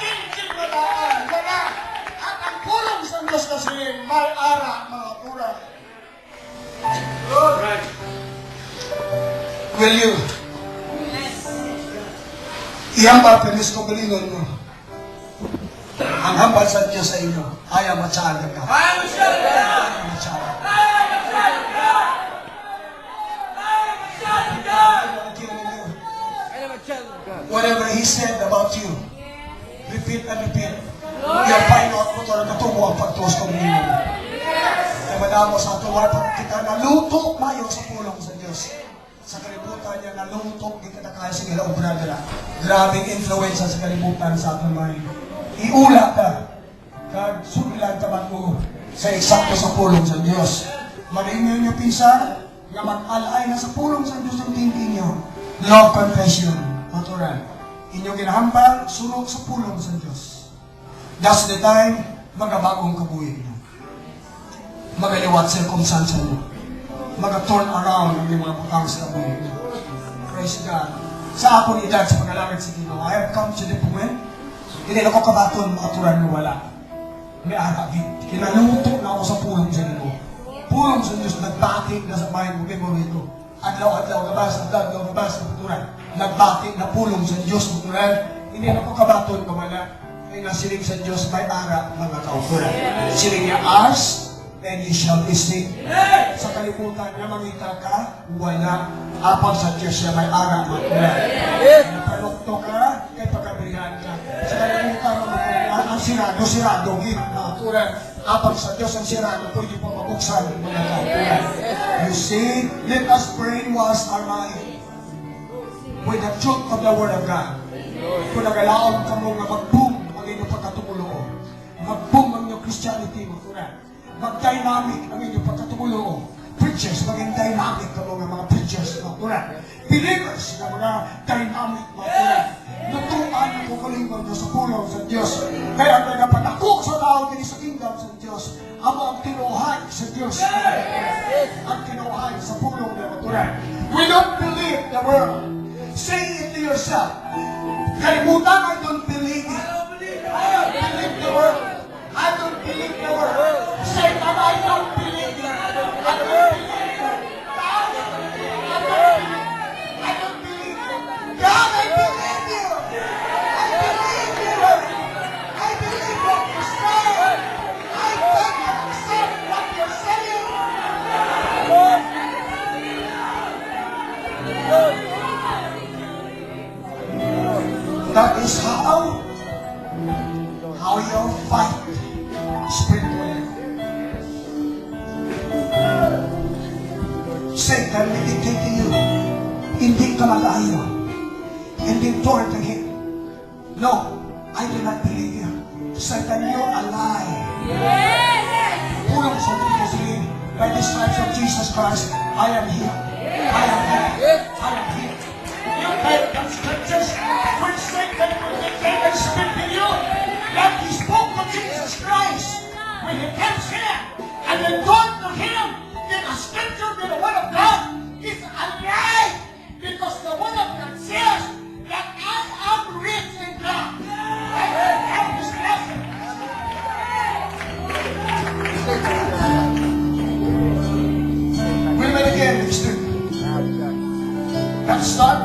Speaker 2: Thinking na daan, wala. At ang pulong sa Diyos kasi, may ara, mga turan. Will you? Ihambal penis ko galingon mo. Ang hambal sa Diyos sa inyo, ayaw matsaga ka. Ayaw matsaga. Whatever He said about you, repeat and repeat. Yung painot mo ito na natumo ang pagtuos ko ngayon. Kaya madamo sa tuwa pag kita naluto mayo sa pulong sa Diyos. Sa kalibutan niya, nalutok, di kita kaya sige lang, brother. Grabing influence sa kalibutan sa ating mind. Iula ka. Kag sumilan ka man mo sa eksakto sa pulong sa Diyos. Mag-inyo niyo pisa, nga mag-alay na sa pulong sa Diyos ang thinking niyo. Love confession, maturan. Inyong ginahambal, sulok sa pulong sa Diyos. That's the time, magabagong kabuhin niyo. Magaliwat circumstance mo. Mag-turn around ang mga butang sa kabuhin niyo. Praise God. Sa akong edad, sa pag-alangit sa Ginoo, I have come to the point, hindi na ko kabaton makaturan na wala. May arabit. Kinaluto na ako sa pulong sa Ginoo. Pulong sa Diyos, nagbatik na sa bahay mo, memory ko. Adlaw-adlaw, gabas, maturan. Nagbatik na pulong sa Diyos, maturan. Hindi na ko kabaton na wala. Ay nasiling sa Diyos, may ara, mga kauturan. Siling niya, ask, and you shall receive. Sa kalibutan niya, mangita ka, wala. Apang sa Diyos siya, may ara, maturan. Napanokto ka, kay pagkabrihan ka. Sa kalibutan mo, ang sirado, maturan. Apang sa Diyos ang sirado, pwede po mabuksan, mga kauturan. You see, let us brainwash our mind with the truth of the Word of God. Kung nagalaon ka mo nga mag-boom ang inyong pagkatumulo, mag-boom ang inyong Christianity, maturan. Mag-dynamic ang inyong pagkatumulo. Preachers, maging dynamic ka mga preachers, maturan. Believers, na mga dynamic, maturan. Lutuan ang kukulingon nyo sa pulong sa Diyos. Kaya nagpatakok sa tao din sa kingdom sa Diyos. Amo ang tinuhay sa Diyos. Ang tinuhay sa pulong na maturan. We don't believe the world. Say it to yourself. Kalimutan, I don't believe it. I don't believe the world. I don't believe the world. Say that I don't believe it. I don't believe it. I don't believe it. God, I believe you. I believe you. I believe what you say. I think and accept what you're saying. That is how you fight spiritually. Satan will dictate to you, hindi ka mag-ayaw. Hindi toward to him. No, I do not believe you. Satan, you're a lie. Pulong sa Diyos, by the stripes of Jesus Christ, I am healed. I am healed. I am healed. You read the scriptures when Satan will dictate and speak to you, like he spoke to Jesus Christ when he comes here and then talk to him. Then a scripture in the Word of God is a lie, because the Word of God says that I am rich in God. I have this lesson. We will again, Mr. Let's start